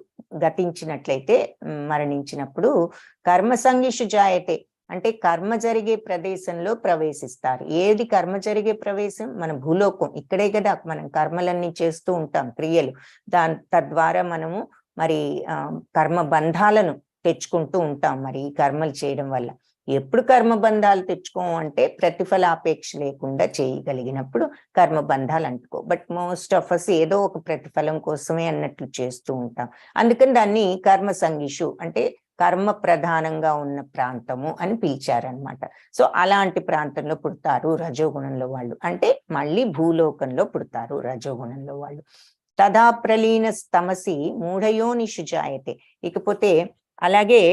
గతించినట్లయితే, మరణించినప్పుడు కర్మ సంగిషు జాయతే అంటే కర్మ జరిగే ప్రదేశంలో ప్రవేశిస్తారు. ఏది కర్మ జరిగే ప్రవేశం? మన భూలోకం. ఇక్కడే కదా మనం కర్మలన్నీ చేస్తూ ఉంటాం, క్రియలు. తద్వారా మనము మరి కర్మ బంధాలను తెచ్చుకుంటూ ఉంటాం. మరి ఈ కర్మలు చేయడం వల్ల ఎప్పుడు కర్మబంధాలు తెచ్చుకోము అంటే ప్రతిఫలాపేక్ష లేకుండా చేయగలిగినప్పుడు కర్మబంధాలు అంటుకో. బట్ మోస్ట్ ఆఫ్ అస్ ఏదో ఒక ప్రతిఫలం కోసమే అన్నట్లు చేస్తూ ఉంటాం. అందుకని దాన్ని కర్మ సంగిషు అంటే కర్మ ప్రధానంగా ఉన్న ప్రాంతము అని పిలిచారనమాట. సో అలాంటి ప్రాంతంలో పుడతారు రజోగుణంలో వాళ్ళు, అంటే మళ్ళీ భూలోకంలో పుడతారు రజోగుణంలో వాళ్ళు. తదా ప్రలీన తమసి మూఢయోనిషు జాయతే. ఇకపోతే అలాగే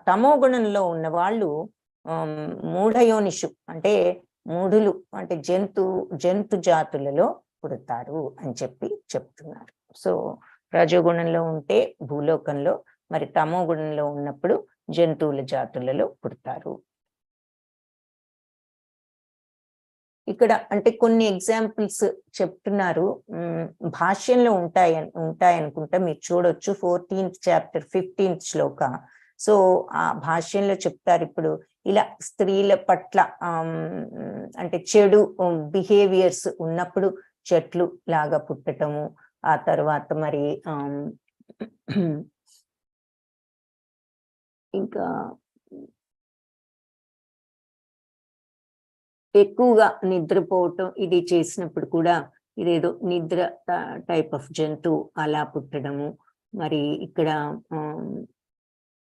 తమో గుణంలో ఉన్న వాళ్ళు మూఢయోనిషు అంటే మూఢులు అంటే జంతు జాతులలో పుడతారు అని చెప్తున్నారు. సో రజోగుణంలో ఉంటే భూలోకంలో, మరి తమో గుణంలో ఉన్నప్పుడు జంతువుల జాతులలో పుడతారు. ఇక్కడ అంటే కొన్ని ఎగ్జాంపుల్స్ చెప్తున్నారు, భాష్యంలో ఉంటాయనుకుంటా, మీరు చూడొచ్చు 14th చాప్టర్ 15th శ్లోక. సో ఆ భాష్యంలో చెప్తారు, ఇప్పుడు ఇలా స్త్రీల పట్ల అంటే చెడు బిహేవియర్స్ ఉన్నప్పుడు చెట్లు లాగా పుట్టటము, ఆ తర్వాత మరి ఇంకా ఎక్కువగా నిద్రపోవటం, ఇది చేసినప్పుడు కూడా ఇదేదో నిద్ర టైప్ ఆఫ్ జంతువు అలా పుట్టడము. మరి ఇక్కడ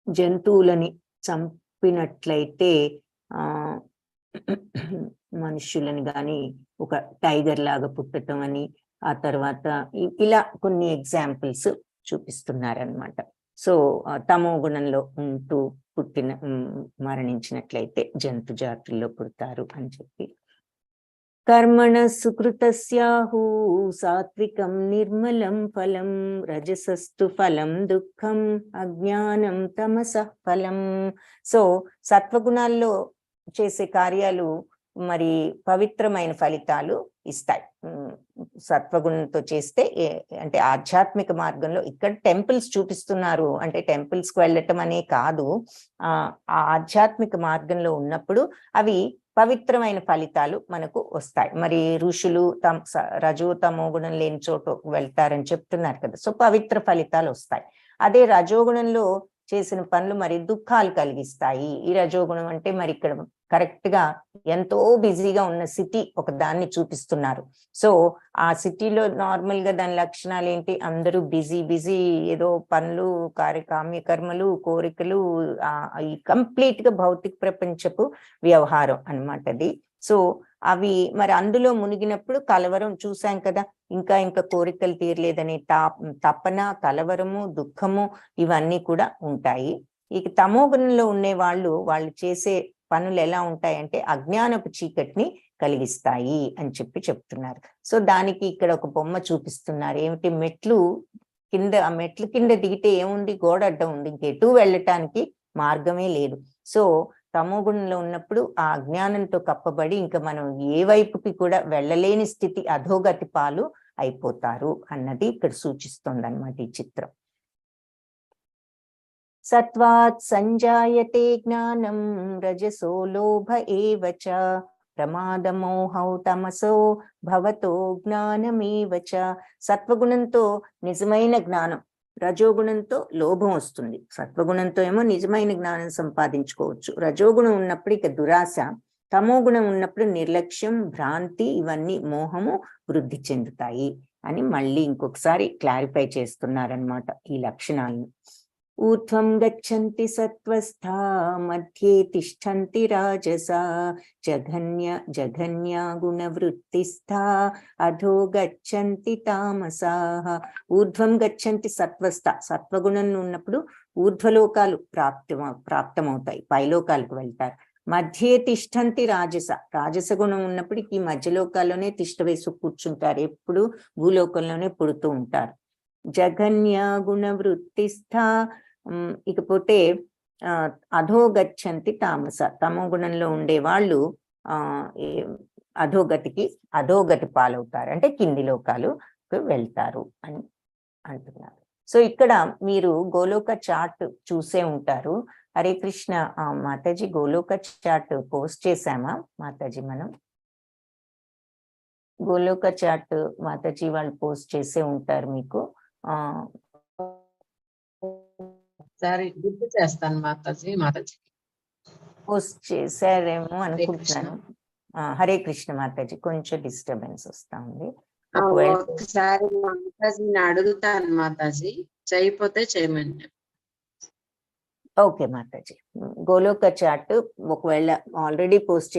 జంతువులని చంపినట్లయితే మనుష్యులని కానీ ఒక టైగర్ లాగా పుట్టడం అని, ఆ తర్వాత ఇలా కొన్ని ఎగ్జాంపుల్స్ చూపిస్తున్నారనమాట. సో తమో గుణంలో ఉంటూ మరణించినట్లయితే జంతు జాతుల్లో పుడతారు అని చెప్పి. కర్మణ సుకృతస్యాహు సాత్వికం నిర్మలం ఫలం రజసస్తు ఫలం దుఃఖం అజ్ఞానం తమసః ఫలం. సో సత్వగుణాల్లో చేసే కార్యాలు మరి పవిత్రమైన ఫలితాలు ఇస్తాయి. సత్వగుణంతో చేస్తే అంటే ఆధ్యాత్మిక మార్గంలో ఇక్కడ టెంపుల్స్ చూపిస్తున్నారు, అంటే టెంపుల్స్ కి వెళ్ళటం అనే కాదు, ఆ ఆధ్యాత్మిక మార్గంలో ఉన్నప్పుడు అవి పవిత్రమైన ఫలితాలు మనకు వస్తాయి. మరి ఋషులు రజో తమో గుణం లేని చోటు వెళ్తారని చెప్తున్నారు కదా, సో పవిత్ర ఫలితాలు వస్తాయి. అదే రజోగుణంలో చేసిన పనులు మరి దుఃఖాలు కలిగిస్తాయి. ఈ రజోగుణం అంటే మరి ఇక్కడ కరెక్ట్ గా ఎంతో బిజీగా ఉన్న సిటీ ఒక దాన్ని చూపిస్తున్నారు. సో ఆ సిటీలో నార్మల్ గా దాని లక్షణాలు ఏంటి, అందరూ బిజీ ఏదో పనులు కామ్యకర్మలు కోరికలు, ఈ కంప్లీట్ గా భౌతిక ప్రపంచపు వ్యవహారం అన్నమాట అది. సో అవి మరి అందులో మునిగినప్పుడు కలవరం చూసాం కదా, ఇంకా కోరికలు తీరలేదనే తపన, కలవరము, దుఃఖము ఇవన్నీ కూడా ఉంటాయి. ఇక తమో గుణంలో ఉండే వాళ్ళు చేసే పనులు ఎలా ఉంటాయంటే అజ్ఞానపు చీకటిని కలిగిస్తాయి అని చెప్తున్నారు. సో దానికి ఇక్కడ ఒక బొమ్మ చూపిస్తున్నారు. ఏమిటి, మెట్లు కింద, ఆ మెట్ల కింద దిగితే ఏముంది, గోడ అడ్డం ఉంది, ఇంకెటూ వెళ్ళటానికి మార్గమే లేదు. సో తమో గుణంలో ఉన్నప్పుడు ఆ అజ్ఞానంతో కప్పబడి ఇంకా మనం ఏ వైపుకి కూడా వెళ్ళలేని స్థితి, అధోగతి పాలు అయిపోతారు అన్నది ఇక్కడ సూచిస్తుంది అన్నమాట ఈ చిత్రం. సత్వాత్ సంజాయతే జ్ఞానం రజసో లోభ ఏవ చ ప్రమాదమోహౌ తమసో భవతో జ్ఞానమేవ చ. సత్వగుణంతో నిజమైన జ్ఞానం, రజోగుణంతో లోభం వస్తుంది. సత్వగుణంతో ఏమో నిజమైన జ్ఞానం సంపాదించుకోవచ్చు, రజోగుణం ఉన్నప్పుడు ఇక దురాశ, తమో గుణం ఉన్నప్పుడు నిర్లక్ష్యం, భ్రాంతి, ఇవన్నీ మోహము వృద్ధి చెందుతాయి అని మళ్ళీ ఇంకొకసారి క్లారిఫై చేస్తున్నారనమాట ఈ లక్షణాలను. ఊర్ధ్వం గచ్చంతి సత్వస్థా మధ్యే తిష్టంతి రాజసా జఘన్య గుణవృత్తిస్థా అధో గచ్చంతి తామసాః. ఊర్ధ్వం గచ్చంతి సత్వస్థ, సత్వగుణం ఉన్నప్పుడు ఊర్ధ్వలోకాలు ప్రాప్తమవుతాయి, పైలోకాలకు వెళ్తారు. మధ్యే తిష్టంతి రాజస గుణం ఉన్నప్పుడు ఈ మధ్యలోకాల్లోనే తిష్ట వేసి కూర్చుంటారు, ఎప్పుడు భూలోకంలోనే పుడుతూ ఉంటారు. జఘన్య గుణవృత్తిస్థ, ఇకపోతే అధోగచ్చంతి తామస, తమో గుణంలో ఉండే వాళ్ళు అధోగతి పాలవుతారు, అంటే కింది లోకాలు వెళ్తారు అని అంటున్నారు. సో ఇక్కడ మీరు గోలోక చార్ట్ చూసే ఉంటారు. హరే కృష్ణ మాతాజీ, గోలోక చార్ట్ పోస్ట్ చేశామా మాతాజీ? మనం గోలోక చార్ట్ మాతాజీ వాళ్ళు పోస్ట్ చేసే ఉంటారు, మీకు సరే గుర్తు చేస్తాను మాతాజీ పోస్ట్ చేశారేమో అనుకుంటున్నాను. హరే కృష్ణ మాతాజీ, కొంచెం డిస్టర్బెన్స్ వస్తా ఉంది. ఒకసారి మాతాజీని అడుగుతాను మాతాజీ, చేయకపోతే చేయమని. ఓకే మాతాజీ, గోలోక చార్ట్ ఒకవేళ ఆల్రెడీ పోస్ట్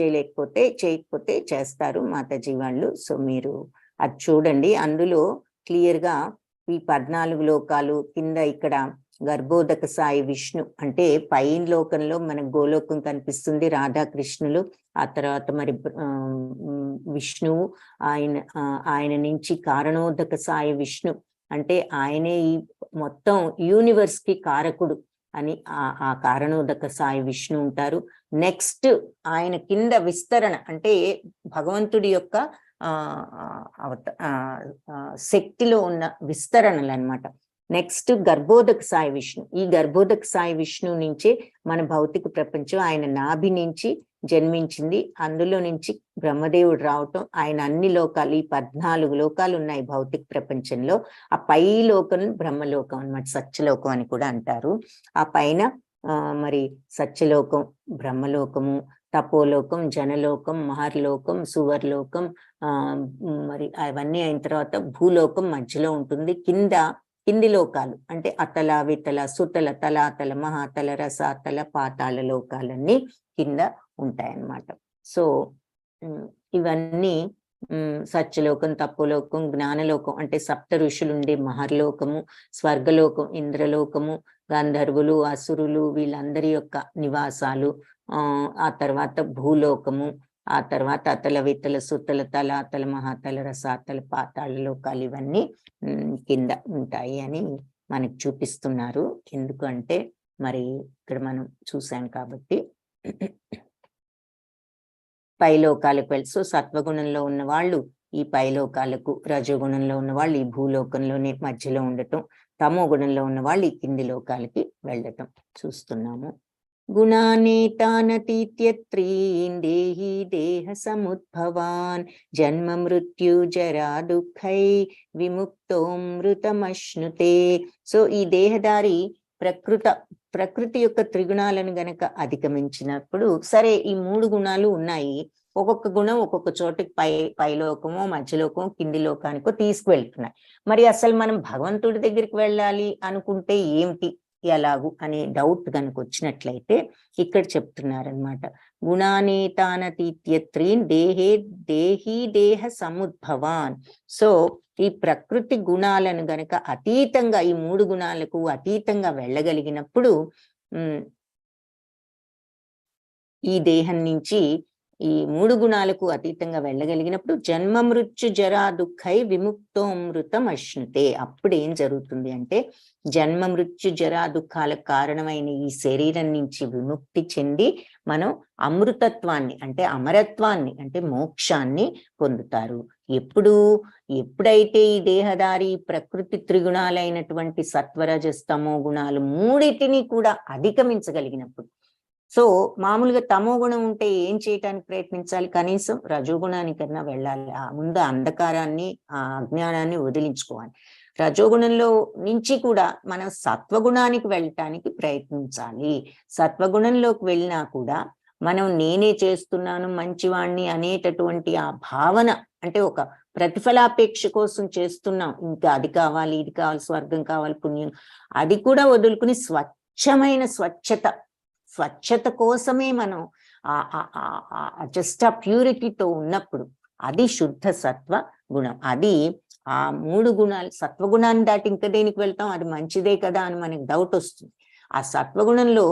చేయకపోతే చేస్తారు మాతాజీ వాళ్ళు. సో మీరు అది చూడండి, అందులో క్లియర్ గా ఈ 14 లోకాలు కింద ఇక్కడ గర్భోదక సాయి విష్ణు, అంటే పైన లోకంలో మనకు గోలోకం కనిపిస్తుంది, రాధాకృష్ణులు, ఆ తర్వాత మరి విష్ణువు, ఆయన నుంచి కారణోదక సాయి విష్ణు, అంటే ఆయనే ఈ మొత్తం యూనివర్స్ కి కారకుడు అని ఆ కారణోదక సాయి విష్ణు ఉంటారు. నెక్స్ట్ ఆయన కింద విస్తరణ, అంటే భగవంతుడి యొక్క శక్తిలో ఉన్న విస్తరణలు అన్నమాట. నెక్స్ట్ గర్భోదక సాయి విష్ణు, ఈ గర్భోదక సాయి విష్ణు నుంచే మన భౌతిక ప్రపంచం ఆయన నాభి నుంచి జన్మించింది, అందులో నుంచి బ్రహ్మదేవుడు రావటం, ఆయన అన్ని లోకాలు, ఈ 14 లోకాలు ఉన్నాయి భౌతిక ప్రపంచంలో. ఆ పై లోకం బ్రహ్మలోకం అన్నమాట, సత్యలోకం అని కూడా అంటారు. ఆ పైన మరి సత్యలోకం, బ్రహ్మలోకము, తపోలోకం, జనలోకం, మహర్లోకం, సువర్లోకం, మరి అవన్నీ అయిన తర్వాత భూలోకం మధ్యలో ఉంటుంది. కింది లోకాలు అంటే అతల, వితల, సుతల, తలాతల, మహాతల, రసాతల, పాతాళ లోకాలన్నీ కింద ఉంటాయన్నమాట. సో ఇవన్నీ సత్యలోకం, తపోలోకం, జ్ఞానలోకం అంటే సప్త ఋషులు ఉండే మహర్లోకము, స్వర్గలోకం, ఇంద్రలోకము, గంధర్వులు, అసురులు, వీళ్ళందరి యొక్క నివాసాలు, ఆ తర్వాత భూలోకము, ఆ తర్వాత అతల వితల సుతల తలాతల మహాతల రసాతల పాతాళ లోకాలు ఇవన్నీ కింద ఉంటాయి అని మనకి చూపిస్తున్నారు. ఎందుకంటే మరి ఇక్కడ మనం చూసాం కాబట్టి పైలోకాలకు వెళ్ళి, సో సత్వగుణంలో ఉన్న వాళ్ళు ఈ పైలోకాలకు, రజోగుణంలో ఉన్న వాళ్ళు ఈ భూలోకంలోనే మధ్యలో ఉండటం, తమో గుణంలో ఉన్న వాళ్ళు ఈ కింది లోకాలకి వెళ్ళటం చూస్తున్నాము. గుణానేతానతీత్యత్రీన్ దేహి దేహ సముద్భవాన్ జన్మ మృత్యు జరా దుఃఖై విముక్తోమృతమశ్నుతే. సో ఈ దేహదారి ప్రకృతి యొక్క త్రిగుణాలను గనక అధిగమించినప్పుడు, సరే ఈ 3 గుణాలు ఉన్నాయి, ఒక్కొక్క గుణం ఒక్కొక్క చోటికి పైలోకమో మధ్యలోకమో కింది లోకానికో తీసుకువెళ్తున్నాయి. మరి అసలు మనం భగవంతుడి దగ్గరికి వెళ్ళాలి అనుకుంటే ఏమిటి, ఎలాగు అనే డౌట్ కనుక వచ్చినట్లయితే ఇక్కడ చెప్తున్నారనమాట. గుణానేతానతీత్యత్రీన్ దేహి దేహ సముద్భవాన్. సో ఈ ప్రకృతి గుణాలను గనక అతీతంగా, ఈ 3 గుణాలకు అతీతంగా వెళ్ళగలిగినప్పుడు, ఈ దేహం నుంచి ఈ 3 గుణాలకు అతీతంగా వెళ్ళగలిగినప్పుడు జన్మ మృత్యు జరా దుఃఖై విముక్తోమృతం అశ్నుతే. అప్పుడు ఏం జరుగుతుంది అంటే జన్మ మృత్యు జరా దుఃఖాలకు కారణమైన ఈ శరీరం నుంచి విముక్తి చెంది మనం అమృతత్వాన్ని అంటే అమరత్వాన్ని అంటే మోక్షాన్ని పొందుతారు. ఎప్పుడైతే ఈ దేహదారి ప్రకృతి త్రిగుణాలైనటువంటి సత్వరజస్తమో గుణాలు 3టిని కూడా అధిగమించగలిగినప్పుడు, సో మామూలుగా తమో గుణం ఉంటే ఏం చేయటానికి ప్రయత్నించాలి, కనీసం రజోగుణానికన్నా వెళ్ళాలి, ముందు అంధకారాన్ని అజ్ఞానాన్ని వదిలించుకోవాలి. రజోగుణంలో నుంచి కూడా మనం సత్వగుణానికి వెళ్ళటానికి ప్రయత్నించాలి. సత్వగుణంలోకి వెళ్ళినా కూడా మనం నేనే చేస్తున్నాను మంచివాణ్ణి అనేటటువంటి ఆ భావన, అంటే ఒక ప్రతిఫలాపేక్ష కోసం చేస్తున్నాం, ఇంకా అది కావాలి ఇది కావాలి స్వర్గం కావాలి పుణ్యం, అది కూడా వదులుకుని స్వచ్ఛమైన స్వచ్ఛత కోసమే మనం జస్ట్ ఆ ప్యూరిటీతో ఉన్నప్పుడు అది శుద్ధ సత్వ గుణం. అది ఆ 3 గుణాలు, సత్వగుణాన్ని దాటి ఇంకా దేనికి వెళ్తాం, అది మంచిదే కదా అని మనకి డౌట్ వస్తుంది. ఆ సత్వగుణంలో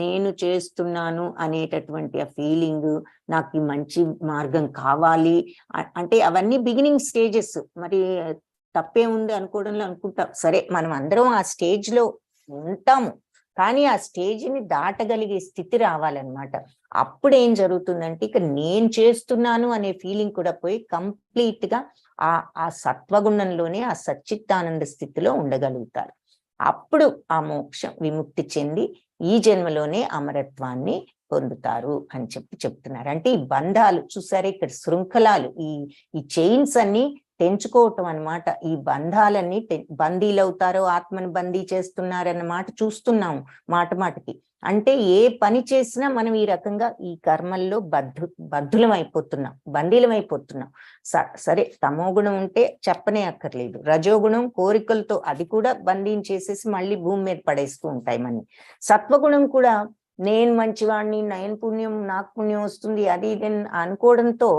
నేను చేస్తున్నాను అనేటటువంటి ఆ ఫీలింగ్, నాకు ఈ మంచి మార్గం కావాలి అంటే అవన్నీ బిగినింగ్ స్టేజెస్. మరి తప్పే ఉంది అనుకోవడంలో అనుకుంటాం, సరే మనం అందరం ఆ స్టేజ్ లో ఉంటాము, కానీ ఆ స్టేజ్ని దాటగలిగే స్థితి రావాలన్నమాట. అప్పుడు ఏం జరుగుతుందంటే ఇక నేను చేస్తున్నాను అనే ఫీలింగ్ కూడా పోయి కంప్లీట్ గా ఆ సత్వగుణంలోనే ఆ సచ్చిత్తానంద స్థితిలో ఉండగలుగుతారు. అప్పుడు ఆ మోక్షం విముక్తి చెంది ఈ జన్మలోనే అమరత్వాన్ని పొందుతారు అని చెప్తున్నారు. అంటే ఈ బంధాలు చూసారే, ఇక్కడ శృంఖలాలు, ఈ చైన్స్ అన్ని తెంచుకోవటం అన్నమాట. ఈ బంధాలన్నీ బందీలవుతారో ఆత్మను బందీ చేస్తున్నారన్నమాట చూస్తున్నాము మాటకి. అంటే ఏ పని చేసినా మనం ఈ రకంగా ఈ కర్మల్లో బందీలమైపోతున్నాం. సరే తమో గుణం ఉంటే చెప్పనే అక్కర్లేదు, రజోగుణం కోరికలతో అది కూడా బంధించేసేసి మళ్ళీ భూమి మీద పడేస్తూ ఉంటాయి మనని. సత్వగుణం కూడా నేను మంచివాడిని, నేను పుణ్యం, నాకు పుణ్యం వస్తుంది, అది ఇది అనుకోవడంతో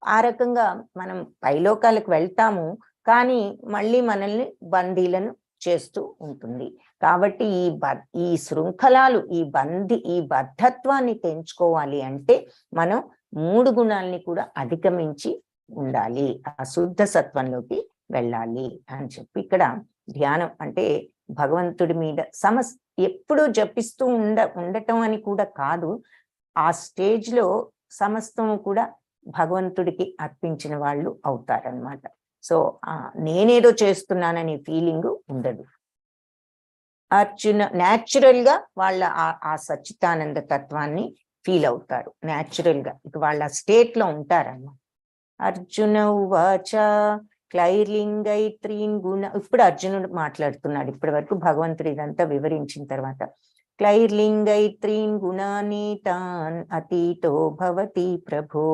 ఆ రకంగా మనం పైలోకాలకు వెళ్తాము, కానీ మళ్ళీ మనల్ని బందీలను చేస్తూ ఉంటుంది. కాబట్టి ఈ శృంఖలాలు, ఈ బద్ధత్వాన్ని తెంచుకోవాలి అంటే మనం 3 గుణాలని కూడా అధిగమించి ఉండాలి, ఆ శుద్ధ సత్వంలోకి వెళ్ళాలి అని చెప్పి ఇక్కడ ధ్యానం అంటే భగవంతుడి మీద ఎప్పుడూ జపిస్తూ ఉండటం అని కూడా కాదు, ఆ స్టేజ్ లో సమస్తము కూడా భగవంతుడికి అర్పించిన వాళ్ళు అవుతారనమాట. సో నేనేదో చేస్తున్నాననే ఫీలింగ్ ఉండదు. అర్జున న్యాచురల్ గా వాళ్ళ ఆ సచ్చితానంద తత్వాన్ని ఫీల్ అవుతారు, న్యాచురల్ గా ఇక వాళ్ళ స్టేట్ లో ఉంటారన్నమాట. అర్జున ఉవాచ క్లైర్లింగైత్రీన్ గుణ. ఇప్పుడు అర్జునుడు మాట్లాడుతున్నాడు. ఇప్పటి వరకు భగవంతుడు ఇదంతా వివరించిన తర్వాత క్లైర్లింగైత్రీన్ గుణానీతాన్ అతీతో భవతి ప్రభో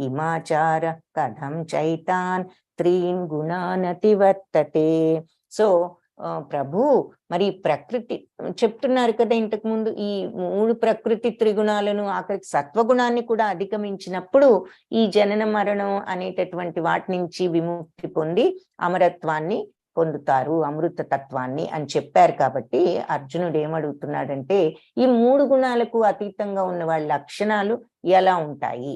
హిమాచార కథం చైతాన్ త్రీన్ గుణానతివర్తతే. సో ప్రభు మరి ప్రకృతి చెప్తున్నారు కదా ఇంతకు ముందు, ఈ 3 ప్రకృతి త్రిగుణాలను ఆఖరికి సత్వగుణాన్ని కూడా అధిగమించినప్పుడు ఈ జనన మరణం అనేటటువంటి వాటి నుంచి విముక్తి పొంది అమరత్వాన్ని పొందుతారు, అమృత తత్వాన్ని అని చెప్పారు. కాబట్టి అర్జునుడు ఏమడుగుతున్నాడంటే ఈ 3 గుణాలకు అతీతంగా ఉన్న వాళ్ళ లక్షణాలు ఎలా ఉంటాయి,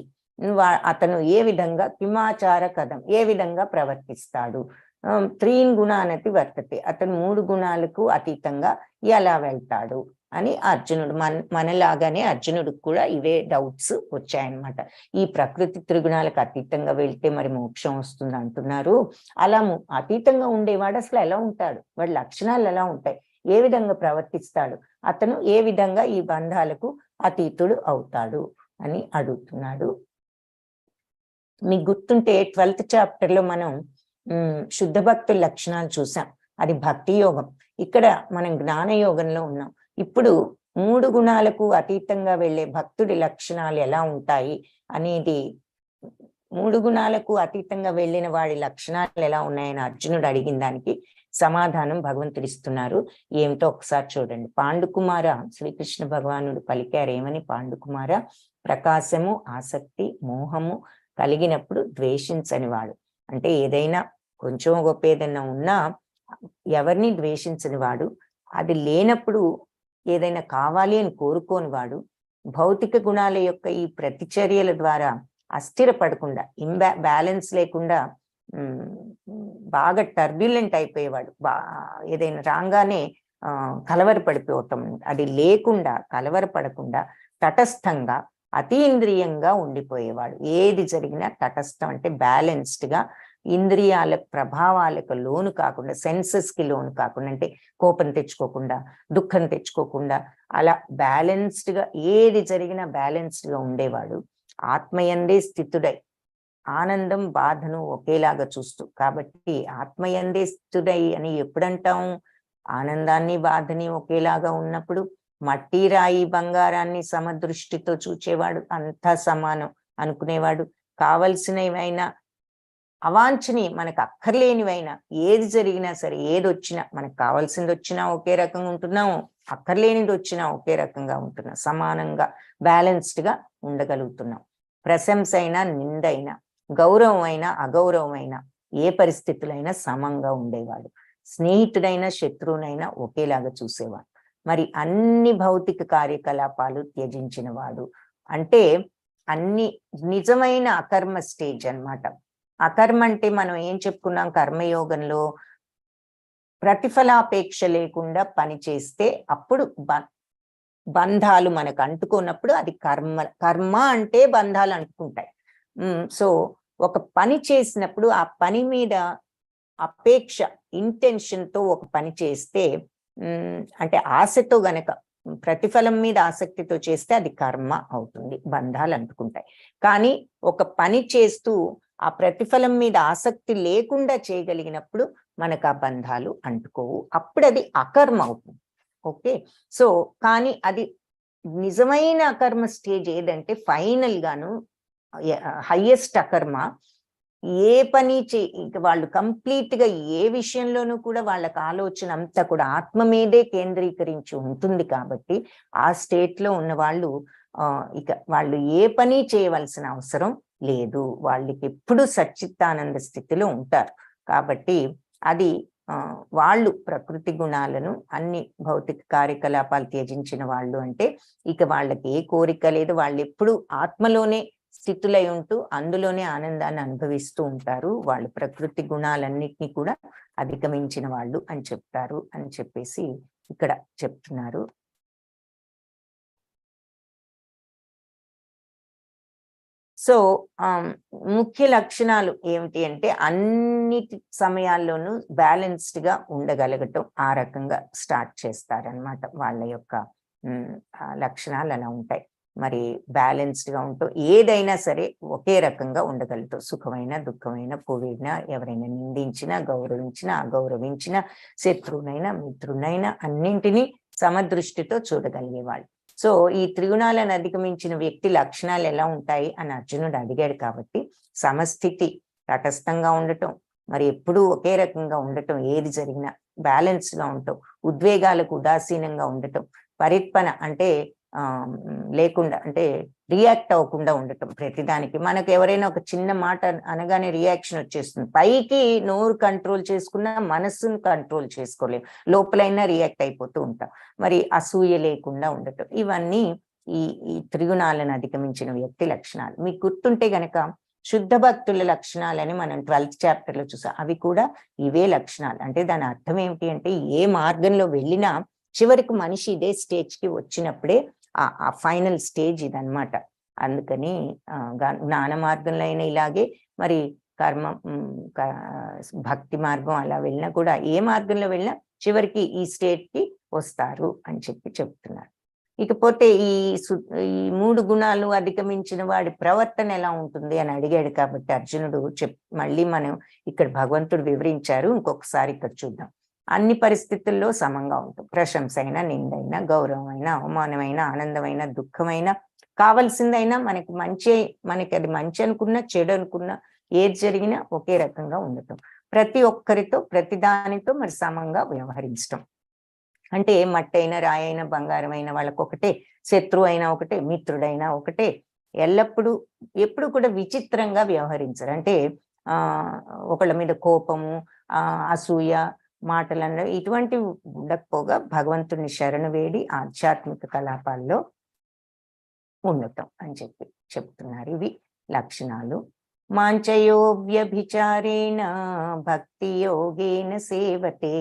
అతను ఏ విధంగా కిమాచార కథం, ఏ విధంగా ప్రవర్తిస్తాడు. త్రీన్ గుణానతి వర్తతే, అతను 3 గుణాలకు అతీతంగా ఎలా వెళ్తాడు అని అర్జునుడు మనలాగానే అర్జునుడికి కూడా ఇవే డౌట్స్ వచ్చాయన్నమాట. ఈ ప్రకృతి త్రిగుణాలకు అతీతంగా వెళ్తే మరి మోక్షం వస్తుంది అంటున్నారు. అలా అతీతంగా ఉండేవాడు అసలు ఎలా ఉంటాడు, వాడి లక్షణాలు ఎలా ఉంటాయి, ఏ విధంగా ప్రవర్తిస్తాడు, అతను ఏ విధంగా ఈ బంధాలకు అతీతుడు అవుతాడు అని అడుగుతున్నాడు. మీకు గుర్తుంటే 12th చాప్టర్ లో మనం శుద్ధ భక్తుల లక్షణాలు చూసాం, అది భక్తి యోగం. ఇక్కడ మనం జ్ఞాన యోగంలో ఉన్నాం. ఇప్పుడు 3 గుణాలకు అతీతంగా వెళ్ళే భక్తుడి లక్షణాలు ఎలా ఉంటాయి అనేది, 3 గుణాలకు అతీతంగా వెళ్ళిన వాడి లక్షణాలు ఎలా ఉన్నాయని అర్జునుడు అడిగిన దానికి సమాధానం భగవంతుడు ఇస్తున్నారు. ఏమిటో ఒకసారి చూడండి. పాండుకుమార, శ్రీకృష్ణ భగవానుడు పలికారు ఏమని? పాండుకుమార, ప్రకాశము, ఆసక్తి, మోహము కలిగినప్పుడు ద్వేషించని వాడు, అంటే ఏదైనా కొంచెం గొప్ప ఏదైనా ఉన్నా ఎవరిని ద్వేషించని వాడు, అది లేనప్పుడు ఏదైనా కావాలి అని కోరుకోని వాడు, భౌతిక గుణాల యొక్క ఈ ప్రతిచర్యల ద్వారా అస్థిరపడకుండా, బ్యాలెన్స్ లేకుండా బాగా టర్బ్యులెంట్ అయిపోయేవాడు, ఏదైనా రాగానే కలవరపడిపోవటం, అది లేకుండా కలవరపడకుండా తటస్థంగా అతీంద్రియంగా ఉండిపోయేవాడు. ఏది జరిగినా తటస్థం అంటే బ్యాలెన్స్డ్ గా, ఇంద్రియాల ప్రభావాలకు లోను కాకుండా, సెన్సెస్ కి లోను కాకుండా, అంటే కోపం తెచ్చుకోకుండా, దుఃఖం తెచ్చుకోకుండా, అలా బ్యాలెన్స్డ్ గా ఏది జరిగినా బ్యాలెన్స్డ్ గా ఉండేవాడు. ఆత్మయందే స్థితుడై, ఆనందం బాధను ఒకేలాగా చూస్తూ. కాబట్టి ఆత్మయందే స్థితుడై అని ఎప్పుడంటాం? ఆనందాన్ని బాధని ఒకేలాగా ఉన్నప్పుడు. మట్టి రాయి బంగారాన్ని సమదృష్టితో చూచేవాడు, అంతా సమానం అనుకునేవాడు. కావలసినవైనా అవాంఛనీయ, మనకు అక్కర్లేనివైనా ఏది జరిగినా సరే, ఏది వచ్చినా, మనకు కావాల్సింది వచ్చినా ఒకే రకంగా ఉంటున్నాము, అక్కర్లేనిది వచ్చినా ఒకే రకంగా ఉంటున్నాం, సమానంగా బ్యాలెన్స్డ్ గా ఉండగలుగుతున్నాం. ప్రశంస అయినా నిందైనా, గౌరవం అయినా అగౌరవమైనా, ఏ పరిస్థితులైనా సమంగా ఉండేవాడు. స్నేహితుడైనా శత్రువునైనా ఒకేలాగా చూసేవాడు. మరి అన్ని భౌతిక కార్యకలాపాలు త్యజించిన వాడు, అంటే అన్ని నిజమైన అకర్మ స్టేజ్ అన్నమాట. అకర్మ అంటే మనం ఏం చెప్పుకున్నాం కర్మయోగంలో? ప్రతిఫలాపేక్ష లేకుండా పని చేస్తే అప్పుడు బంధాలు మనకు అంటుకున్నప్పుడు అది కర్మ. కర్మ అంటే బంధాలు అంటుకుంటాయి. సో ఒక పని చేసినప్పుడు ఆ పని మీద అపేక్ష, ఇంటెన్షన్ తో ఒక పని చేస్తే, అంటే ఆశతో గనక, ప్రతిఫలం మీద ఆసక్తితో చేస్తే అది కర్మ అవుతుంది, బంధాలు అంటుకుంటాయి. కానీ ఒక పని చేస్తూ ఆ ప్రతిఫలం మీద ఆసక్తి లేకుండా చేయగలిగినప్పుడు మనకు ఆ బంధాలు అంటుకోవు, అప్పుడు అది అకర్మ అవుతుంది. ఓకే, సో కానీ అది నిజమైన అకర్మ స్టేజ్ ఏదంటే ఫైనల్ గాను హైయెస్ట్ అకర్మ. ఏ పని వాళ్ళు కంప్లీట్ గా ఏ విషయంలోనూ కూడా వాళ్ళకి ఆలోచన అంతా కూడా ఆత్మ మీదే కేంద్రీకరించి ఉంటుంది. కాబట్టి ఆ స్టేట్ లో ఉన్న వాళ్ళు ఇక వాళ్ళు ఏ పని చేయవలసిన అవసరం లేదు, వాళ్ళకి ఎప్పుడు సచ్చిత్తానంద స్థితిలో ఉంటారు. కాబట్టి అది వాళ్ళు ప్రకృతి గుణాలను, అన్ని భౌతిక కార్యకలాపాలు త్యజించిన వాళ్ళు అంటే ఇక వాళ్ళకి ఏ కోరిక లేదు, వాళ్ళు ఎప్పుడు ఆత్మలోనే స్థితులై ఉంటూ అందులోనే ఆనందాన్ని అనుభవిస్తూ ఉంటారు. వాళ్ళు ప్రకృతి గుణాలన్నిటినీ కూడా అధిగమించిన వాళ్ళు అని చెప్తారు అని చెప్పేసి ఇక్కడ చెప్తున్నారు. సో ముఖ్య లక్షణాలు ఏమిటి అంటే అన్నిటి సమయాల్లోనూ బ్యాలెన్స్డ్ గా ఉండగలగటం, ఆ రకంగా స్టార్ట్ చేస్తారనమాట. వాళ్ళ యొక్క లక్షణాలు అలా ఉంటాయి. మరి బ్యాలెన్స్డ్ గా ఉంటూ ఏదైనా సరే ఒకే రకంగా ఉండగలుగుతాం. సుఖమైన దుఃఖమైన, పొగిడినా, ఎవరైనా నిందించినా, గౌరవించినా అగౌరవించినా, శత్రువునైనా మిత్రునైనా అన్నింటినీ సమదృష్టితో చూడగలిగేవాళ్ళు. సో ఈ త్రిగుణాలను అధిగమించిన వ్యక్తి లక్షణాలు ఎలా ఉంటాయి అని అర్జునుడు అడిగాడు. కాబట్టి సమస్థితి, తటస్థంగా ఉండటం, మరి ఎప్పుడూ ఒకే రకంగా ఉండటం, ఏది జరిగినా బ్యాలెన్స్డ్ గా ఉండటం, ఉద్వేగాలకు ఉదాసీనంగా ఉండటం, పరిత్పన అంటే లేకుండా, అంటే రియాక్ట్ అవ్వకుండా ఉండటం ప్రతిదానికి. మనకు ఎవరైనా ఒక చిన్న మాట అనగానే రియాక్షన్ వచ్చేస్తుంది. పైకి నోరు కంట్రోల్ చేసుకున్నా మనస్సును కంట్రోల్ చేసుకోలేము, లోపలైనా రియాక్ట్ అయిపోతూ ఉంటాం. మరి అసూయ లేకుండా ఉండటం, ఇవన్నీ ఈ ఈ త్రిగుణాలను అధిగమించిన వ్యక్తి లక్షణాలు. మీకు గుర్తుంటే గనక శుద్ధ భక్తుల లక్షణాలని మనం 12th చాప్టర్ లో చూసాం. అవి కూడా ఇవే లక్షణాలు. అంటే దాని అర్థం ఏమిటి అంటే ఏ మార్గంలో వెళ్ళినా చివరికి మనిషి ఇదే స్టేజ్ కి వచ్చినప్పుడే ఆ ఫైనల్ స్టేజ్ ఇదన్నమాట. అందుకని జ్ఞాన మార్గంలో అయినా ఇలాగే, మరి కర్మ భక్తి మార్గం అలా వెళ్ళినా కూడా ఏ మార్గంలో వెళ్ళినా చివరికి ఈ స్టేట్ కి వస్తారు అని చెప్తున్నారు. ఇకపోతే ఈ 3 గుణాలు అధిగమించిన వాడి ప్రవర్తన ఎలా ఉంటుంది అని అడిగాడు కాబట్టి అర్జునుడు మళ్ళీ మనం ఇక్కడ భగవంతుడు వివరించారు. ఇంకొకసారి ఇక్కడ చూద్దాం. అన్ని పరిస్థితుల్లో సమంగా ఉంటాం. ప్రశంస అయినా, నిందైనా, గౌరవం అయినా, అవమానమైన, ఆనందమైన, దుఃఖమైన, కావలసిందైనా, మనకి అది మంచి అనుకున్నా చెడు అనుకున్నా ఏది జరిగినా ఒకే రకంగా ఉండటం. ప్రతి ఒక్కరితో ప్రతి దానితో మరి సమంగా వ్యవహరించటం. అంటే మట్టి అయినా, రాయి అయినా, బంగారం అయినా వాళ్ళకొకటే, శత్రువు అయినా ఒకటే, మిత్రుడైనా ఒకటే, ఎప్పుడు కూడా విచిత్రంగా వ్యవహరించరు. అంటే ఒకళ్ళ మీద కోపము, అసూయ, మాటలు ఇటువంటివి ఉండకపోగా భగవంతుని శరణు వేడి ఆధ్యాత్మిక కలాపాల్లో ఉండటం అని చెప్తున్నారు. ఇవి లక్షణాలు. మాంచయో వ్యభిచారేణ భక్తి యోగేన సేవతే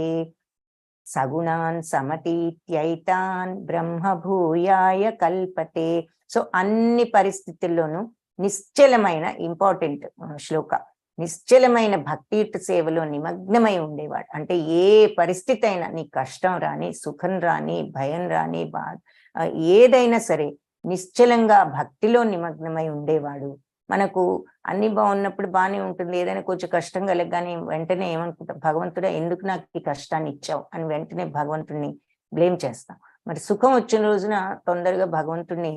సగుణాన్ సమతీత్యైతాన్ బ్రహ్మభూయాయ కల్పతే. సో అన్ని పరిస్థితుల్లోనూ నిశ్చలమైన, ఇంపార్టెంట్ శ్లోక, నిశ్చలమైన భక్తియుక్త సేవలో నిమగ్నమై ఉండేవాడు. అంటే ఏ పరిస్థితి అయినా, నీ కష్టం రాని, సుఖం రాని, భయం రాని, ఏదైనా సరే నిశ్చలంగా భక్తిలో నిమగ్నమై ఉండేవాడు. మనకు అన్ని బాగున్నప్పుడు బాగానే ఉంటుంది, ఏదైనా కొంచెం కష్టం కలగగానే వెంటనే ఏమనుకుంటాం, భగవంతుడా ఎందుకు నాకు ఈ కష్టాన్ని ఇచ్చావు అని వెంటనే భగవంతుడిని బ్లేమ్ చేస్తాం. మరి సుఖం వచ్చిన రోజున తొందరగా భగవంతుడిని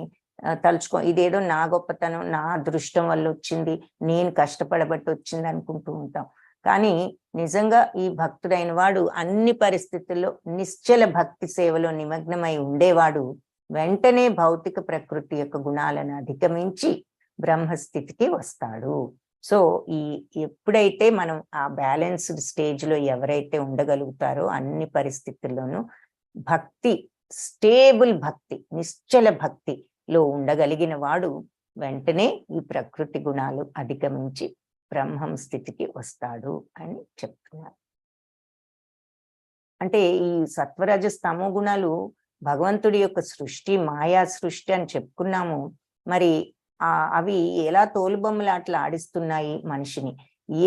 తలుచుకో, ఇదేదో నా గొప్పతనం, నా అదృష్టం వల్ల వచ్చింది, నేను కష్టపడబట్టి వచ్చింది అనుకుంటూ ఉంటాం. కానీ నిజంగా ఈ భక్తుడైన వాడు అన్ని పరిస్థితుల్లో నిశ్చల భక్తి సేవలో నిమగ్నమై ఉండేవాడు. వెంటనే భౌతిక ప్రకృతి యొక్క గుణాలను అధిగమించి బ్రహ్మస్థితికి వస్తాడు. సో ఎప్పుడైతే మనం ఆ బ్యాలెన్స్డ్ స్టేజ్ లో ఎవరైతే ఉండగలుగుతారో అన్ని పరిస్థితుల్లోనూ భక్తి, స్టేబుల్ భక్తి, నిశ్చల భక్తిలో ఉండగలిగిన వాడు వెంటనే ఈ ప్రకృతి గుణాలు అధిగమించి బ్రహ్మం స్థితికి వస్తాడు అని చెప్తున్నారు. అంటే ఈ సత్వరజ స్తమో గుణాలు భగవంతుడి యొక్క సృష్టి, మాయా సృష్టి అని చెప్పుకున్నాము. మరి అవి ఎలా తోలుబొమ్మలు అట్లా ఆడిస్తున్నాయి మనిషిని.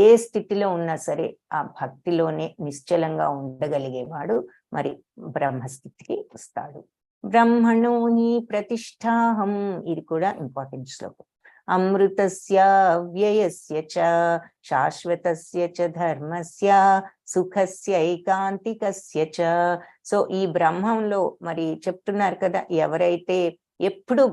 ఏ స్థితిలో ఉన్నా సరే ఆ భక్తిలోనే నిశ్చలంగా ఉండగలిగేవాడు మరి బ్రహ్మస్థితికి వస్తాడు. బ్రహ్మణో హి ప్రతిష్టాహం, ఇది కూడా ఇంపార్టెంట్ శ్లోకం. అమృతస్య వ్యయస్య చ శాశ్వతస్య చ ధర్మస్య సుఖస్య ఏకాంతికస్య చ. సో ఈ బ్రహ్మంలో మరి చెప్తున్నారు కదా, ఎవరైతే ఎప్పుడు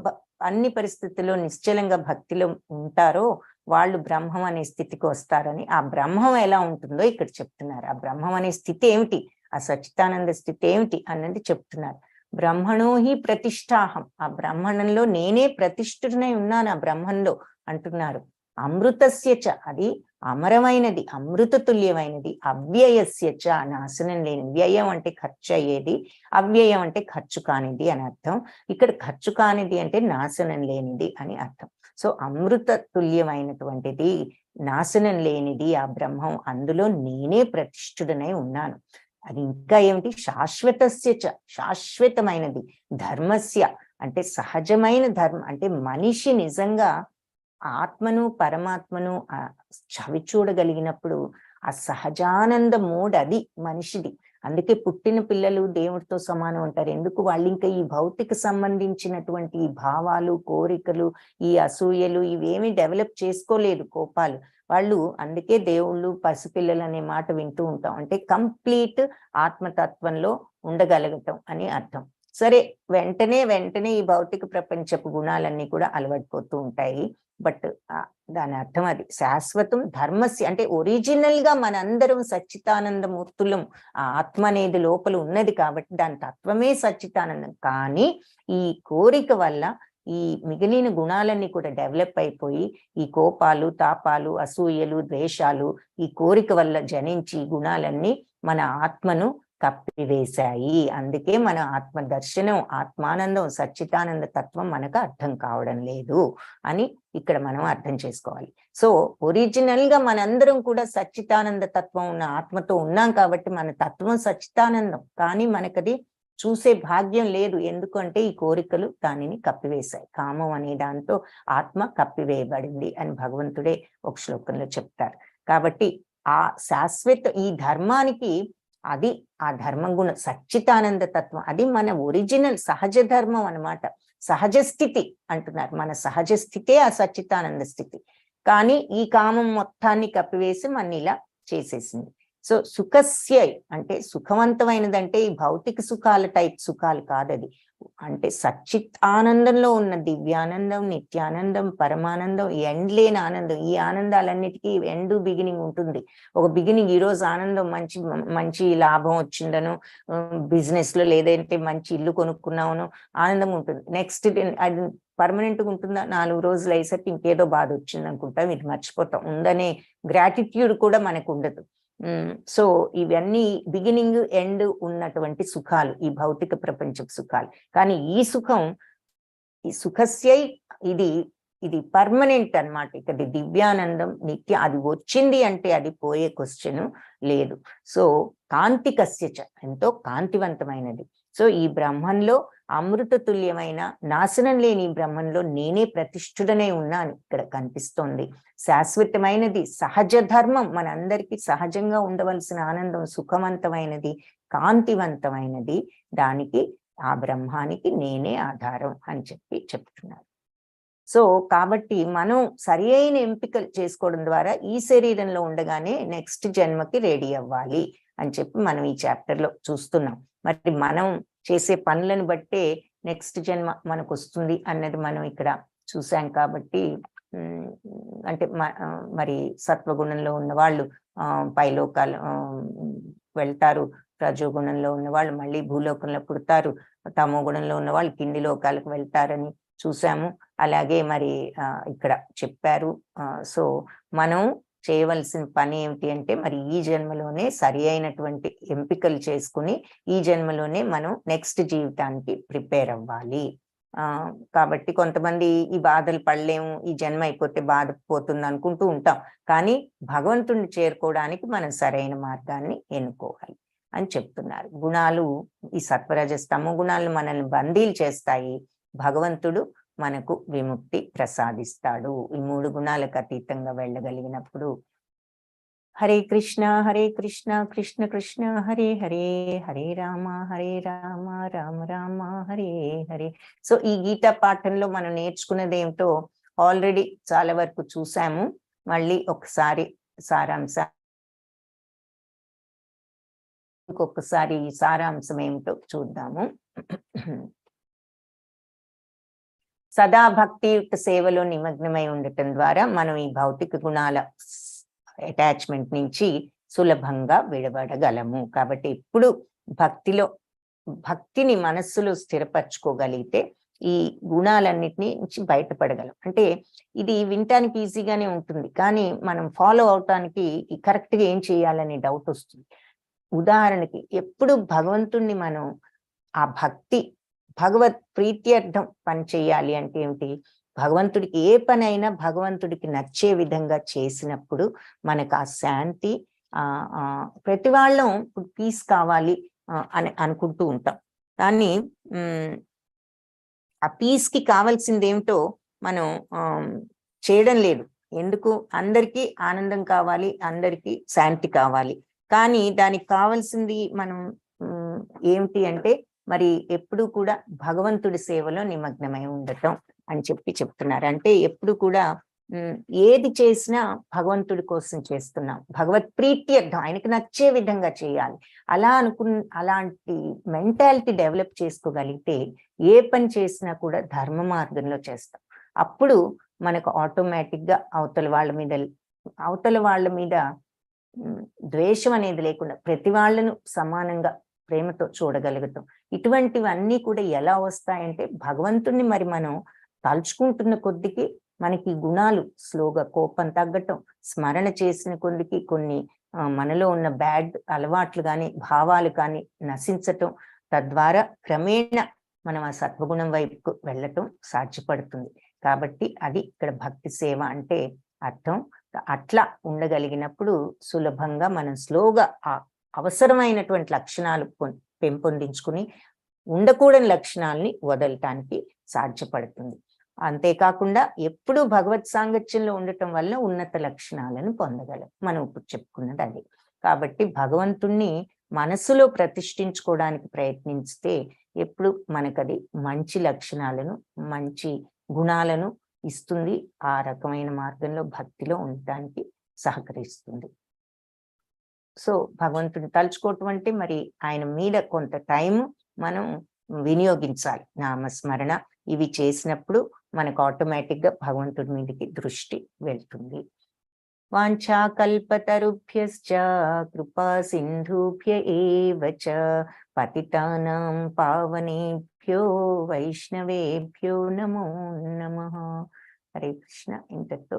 అన్ని పరిస్థితుల్లో నిశ్చలంగా భక్తిలో ఉంటారో వాళ్ళు బ్రహ్మం అనే స్థితికి వస్తారని. ఆ బ్రహ్మం ఎలా ఉంటుందో ఇక్కడ చెప్తున్నారు. ఆ బ్రహ్మం అనే స్థితి ఏమిటి, ఆ సచ్చిదానంద స్థితి ఏమిటి అన్నది చెప్తున్నారు. బ్రహ్మణో హి ప్రతిష్టాహం, ఆ బ్రహ్మణంలో నేనే ప్రతిష్ఠుడనై ఉన్నాను ఆ బ్రహ్మంలో అంటున్నారు. అమృతస్య చ, అది అమరమైనది, అమృత తుల్యమైనది. అవ్యయస్య చ, నాశనం లేనిది. వ్యయం అంటే ఖర్చు అయ్యేది, అవ్యయం అంటే ఖర్చు కానిది అని అర్థం. ఇక్కడ ఖర్చు కానిది అంటే నాశనం లేనిది అని అర్థం. సో అమృత తుల్యమైనటువంటిది, నాశనం లేనిది ఆ బ్రహ్మం, అందులో నేనే ప్రతిష్ఠుడనై ఉన్నాను. అది ఇంకా ఏమిటి, శాశ్వతస్య చ, శాశ్వతమైనది. ధర్మస్య అంటే సహజమైన ధర్మం, అంటే మనిషి నిజంగా ఆత్మను పరమాత్మను చవి చూడగలిగినప్పుడు ఆ సహజానంద మోడ్ అది మనిషిది. అందుకే పుట్టిన పిల్లలు దేవుడితో సమానం అంటారు. ఎందుకు, వాళ్ళు ఇంకా ఈ భౌతిక సంబంధించినటువంటి ఈ భావాలు, కోరికలు, ఈ అసూయలు ఇవేమీ డెవలప్ చేసుకోలేదు, కోపాలు వాళ్ళు. అందుకే దేవుళ్ళు పసిపిల్లలు అనే మాట వింటూ ఉంటాం. అంటే కంప్లీట్ ఆత్మతత్వంలో ఉండగలగటం అని అర్థం. సరే, వెంటనే ఈ భౌతిక ప్రపంచపు గుణాలన్నీ కూడా అలవాటుపోతూ ఉంటాయి. బట్ దాని అర్థం అది శాశ్వతం. ధర్మస్య అంటే ఒరిజినల్ గా మనందరం సచ్చితానంద మూర్తులం. ఆ ఆత్మ అనేది లోపల ఉన్నది కాబట్టి దాని తత్వమే సచ్చితానందం. కానీ ఈ కోరిక వల్ల ఈ మిగిలిన గుణాలన్నీ కూడా డెవలప్ అయిపోయి ఈ కోపాలు, తాపాలు, అసూయలు, ద్వేషాలు ఈ కోరిక వల్ల జనించి గుణాలన్నీ మన ఆత్మను కప్పివేశాయి. అందుకే మన ఆత్మ దర్శనం, ఆత్మానందం, సచ్చితానంద తత్వం మనకు అర్థం కావడం లేదు అని ఇక్కడ మనం అర్థం చేసుకోవాలి. సో ఒరిజినల్ గా మనందరం కూడా సచ్చితానంద తత్వం ఉన్న ఆత్మతో ఉన్నాం కాబట్టి మన తత్వం సచ్చితానందం, కానీ మనకది చూసే భాగ్యం లేదు. ఎందుకంటే ఈ కోరికలు దానిని కప్పివేశాయి. కామం అనే దాంతో ఆత్మ కప్పివేయబడింది అని భగవంతుడే ఒక శ్లోకంలో చెప్తారు. కాబట్టి ఆ శాశ్వత ఈ ధర్మానికి అది ఆ ధర్మం గుణ సచ్చితానంద తత్వం, అది మన ఒరిజినల్ సహజ ధర్మం అన్నమాట. సహజ స్థితి అంటున్నారు. మన సహజ స్థితే ఆ సచ్చితానంద స్థితి. కానీ ఈ కామం మొత్తాన్ని కప్పివేసి మన ఇలా చేసేసింది. సో సుఖస్య అంటే సుఖవంతమైనదంటే ఈ భౌతిక సుఖాల టైప్ సుఖాలు కాదది. అంటే సచ్చిత్ ఆనందంలో ఉన్న దివ్యానందం, నిత్యానందం, పరమానందం, ఎండ్ లేని ఆనందం. ఈ ఆనందాలన్నిటికీ ఎండ్ బిగినింగ్ ఉంటుంది. ఒక బిగినింగ్, ఈ రోజు ఆనందం మంచి లాభం వచ్చిందను, బిజినెస్ లో లేదంటే మంచి ఇల్లు కొనుక్కున్నామను ఆనందం ఉంటుంది. నెక్స్ట్ అది పర్మనెంట్ గా ఉంటుందా? 4 రోజులు అయ్యేసరికి ఇంకేదో బాధ వచ్చింది అనుకుంటాం, ఇది మర్చిపోతాం. ఉందనే గ్రాటిట్యూడ్ కూడా మనకు ఉండదు. సో ఇవన్నీ బిగినింగ్ ఎండ్ ఉన్నటువంటి సుఖాలు, ఈ భౌతిక ప్రపంచపు సుఖాలు. కానీ ఈ సుఖం, ఈ సుఖస్యై ఇది పర్మనెంట్ అన్నమాట. ఇక్కడ దివ్యానందం నిత్య, అది వచ్చింది అంటే అది పోయే క్వశ్చన్ లేదు. సో కాంతికస్యచ, ఎంతో కాంతివంతమైనది. సో ఈ బ్రహ్మంలో అమృత తుల్యమైన నాశనం లేని ఈ బ్రహ్మంలో నేనే ప్రతిష్ఠుడనే ఉన్నాను ఇక్కడ కనిపిస్తోంది. శాశ్వతమైనది, సహజ ధర్మం, మనందరికీ సహజంగా ఉండవలసిన ఆనందం, సుఖవంతమైనది, కాంతివంతమైనది. దానికి ఆ బ్రహ్మానికి నేనే ఆధారం అని చెప్తున్నారు. సో కాబట్టి మనం సరి అయిన ఎంపికలు చేసుకోవడం ద్వారా ఈ శరీరంలో ఉండగానే నెక్స్ట్ జన్మకి రెడీ అవ్వాలి అని చెప్పి మనం ఈ చాప్టర్ లో చూస్తున్నాం. మరి మనం చేసే పనులను బట్టే నెక్స్ట్ జన్మ మనకు వస్తుంది అన్నది మనం ఇక్కడ చూసాం. కాబట్టి అంటే మరి సత్వగుణంలో ఉన్న వాళ్ళు పైలోకాలు వెళ్తారు, రజోగుణంలో ఉన్న వాళ్ళు మళ్ళీ భూలోకంలో పుడతారు, తమో గుణంలో ఉన్న వాళ్ళు కింది లోకాలకు వెళ్తారని చూసాము. అలాగే మరి ఇక్కడ చెప్పారు. సో మనం చేయవలసిన పని ఏమిటి అంటే మరి ఈ జన్మలోనే సరి అయినటువంటి ఎంపికలు చేసుకుని ఈ జన్మలోనే మనం నెక్స్ట్ జీవితానికి ప్రిపేర్ అవ్వాలి. కాబట్టి కొంతమంది ఈ బాధలు పడలేము, ఈ జన్మ అయిపోతే బాధ పోతుంది అనుకుంటూ ఉంటాం. కానీ భగవంతుడిని చేరుకోవడానికి మనం సరైన మార్గాన్ని ఎన్నుకోవాలి అని చెప్తున్నారు. గుణాలు, ఈ సత్వరజస్తమో గుణాలు మనల్ని బందీలు చేస్తాయి. భగవంతుడు మనకు విముక్తి ప్రసాదిస్తాడు ఈ 3 గుణాలకు అతీతంగా వెళ్ళగలిగినప్పుడు. హరే కృష్ణ కృష్ణ కృష్ణ హరే హరే, హరే రామ రామ రామ హరే హరే. సో ఈ గీతా పాఠంలో మనం నేర్చుకున్నది ఏమిటో ఆల్రెడీ చాలా వరకు చూసాము. మళ్ళీ ఒకసారి సారాంశం, ఇంకొకసారి ఈ సారాంశం ఏమిటో చూద్దాము. సదా భక్తియుక్త సేవలో నిమగ్నమై ఉండటం ద్వారా మనం ఈ భౌతిక గుణాల అటాచ్మెంట్ నుంచి సులభంగా విడబడగలము. కాబట్టి ఇప్పుడు భక్తిని మనస్సులో స్థిరపరచుకోగలిగితే ఈ గుణాలన్నిటినీ నుంచి బయటపడగలం. అంటే ఇది వినటానికి ఈజీగానే ఉంటుంది, కానీ మనం ఫాలో అవటానికి కరెక్ట్ గా ఏం చేయాలనే డౌట్ వస్తుంది. ఉదాహరణకి ఎప్పుడు భగవంతుణ్ణి మనం ఆ భగవత్ ప్రీత్యర్థం పని చేయాలి అంటే ఏమిటి? భగవంతుడికి ఏ పని అయినా భగవంతుడికి నచ్చే విధంగా చేసినప్పుడు మనకు ఆ శాంతి, ప్రతి వాళ్ళం పీస్ కావాలి అని అనుకుంటూ ఉంటాం. కానీ ఆ పీస్ కి కావాల్సింది ఏమిటో మనం చేయడం లేదు. ఎందుకు? అందరికీ ఆనందం కావాలి, అందరికీ శాంతి కావాలి. కానీ దానికి కావాల్సింది మనం ఏమిటి అంటే మరి ఎప్పుడు కూడా భగవంతుడి సేవలో నిమగ్నమై ఉండటం అని చెప్తున్నారు. అంటే ఎప్పుడు కూడా ఏది చేసినా భగవంతుడి కోసం చేస్తున్నాం, భగవత్ ప్రీత్యర్థం, ఆయనకి నచ్చే విధంగా చేయాలి. అలాంటి మెంటాలిటీ డెవలప్ చేసుకోగలిగితే ఏ పని చేసినా కూడా ధర్మ మార్గంలో చేస్తాం. అప్పుడు మనకు ఆటోమేటిక్ గా అవతల వాళ్ళ మీద ద్వేషం అనేది లేకుండా ప్రతి వాళ్ళను సమానంగా ప్రేమతో చూడగలుగుతాం. ఇటువంటివన్నీ కూడా ఎలా వస్తాయంటే భగవంతుణ్ణి మరి మనం తలుచుకుంటున్న కొద్దికి మనకి గుణాలు స్లోగా, కోపం తగ్గటం, స్మరణ చేసిన కొద్దికి కొన్ని మనలో ఉన్న బ్యాడ్ అలవాట్లు కానీ భావాలు కానీ నశించటం, తద్వారా క్రమేణా మనం ఆ సత్వగుణం వైపుకు వెళ్ళటం సాధ్యపడుతుంది. కాబట్టి అది ఇక్కడ భక్తి సేవ అంటే అర్థం. అట్లా ఉండగలిగినప్పుడు సులభంగా మనం స్లోగా ఆ అవసరమైనటువంటి లక్షణాలు పెంపొందించుకుని ఉండకూడని లక్షణాలని వదలటానికి సాధ్యపడుతుంది. అంతేకాకుండా ఎప్పుడూ భగవత్ సాంగత్యంలో ఉండటం వల్ల ఉన్నత లక్షణాలను పొందగలం. మనం ఇప్పుడు చెప్పుకున్నది అది. కాబట్టి భగవంతుణ్ణి మనసులో ప్రతిష్ఠించుకోవడానికి ప్రయత్నిస్తే ఎప్పుడు మనకది మంచి లక్షణాలను, మంచి గుణాలను ఇస్తుంది. ఆ రకమైన మార్గంలో భక్తిలో ఉండటానికి సహకరిస్తుంది. సో భగవంతుని తలుచుకోవటం అంటే మరి ఆయన మీద కొంత టైం మనం వినియోగించాలి. నామస్మరణ ఇవి చేసినప్పుడు మనకు ఆటోమేటిక్ గా భగవంతుడి మీదకి దృష్టి వెళ్తుంది. వాంఛాకల్పతరుభ్యశ్చ కృపా సింధుభ్య ఏవ చ పతితానాం పావనేభ్యో వైష్ణవేభ్యో నమో నమః. హరే కృష్ణ. ఇంతతో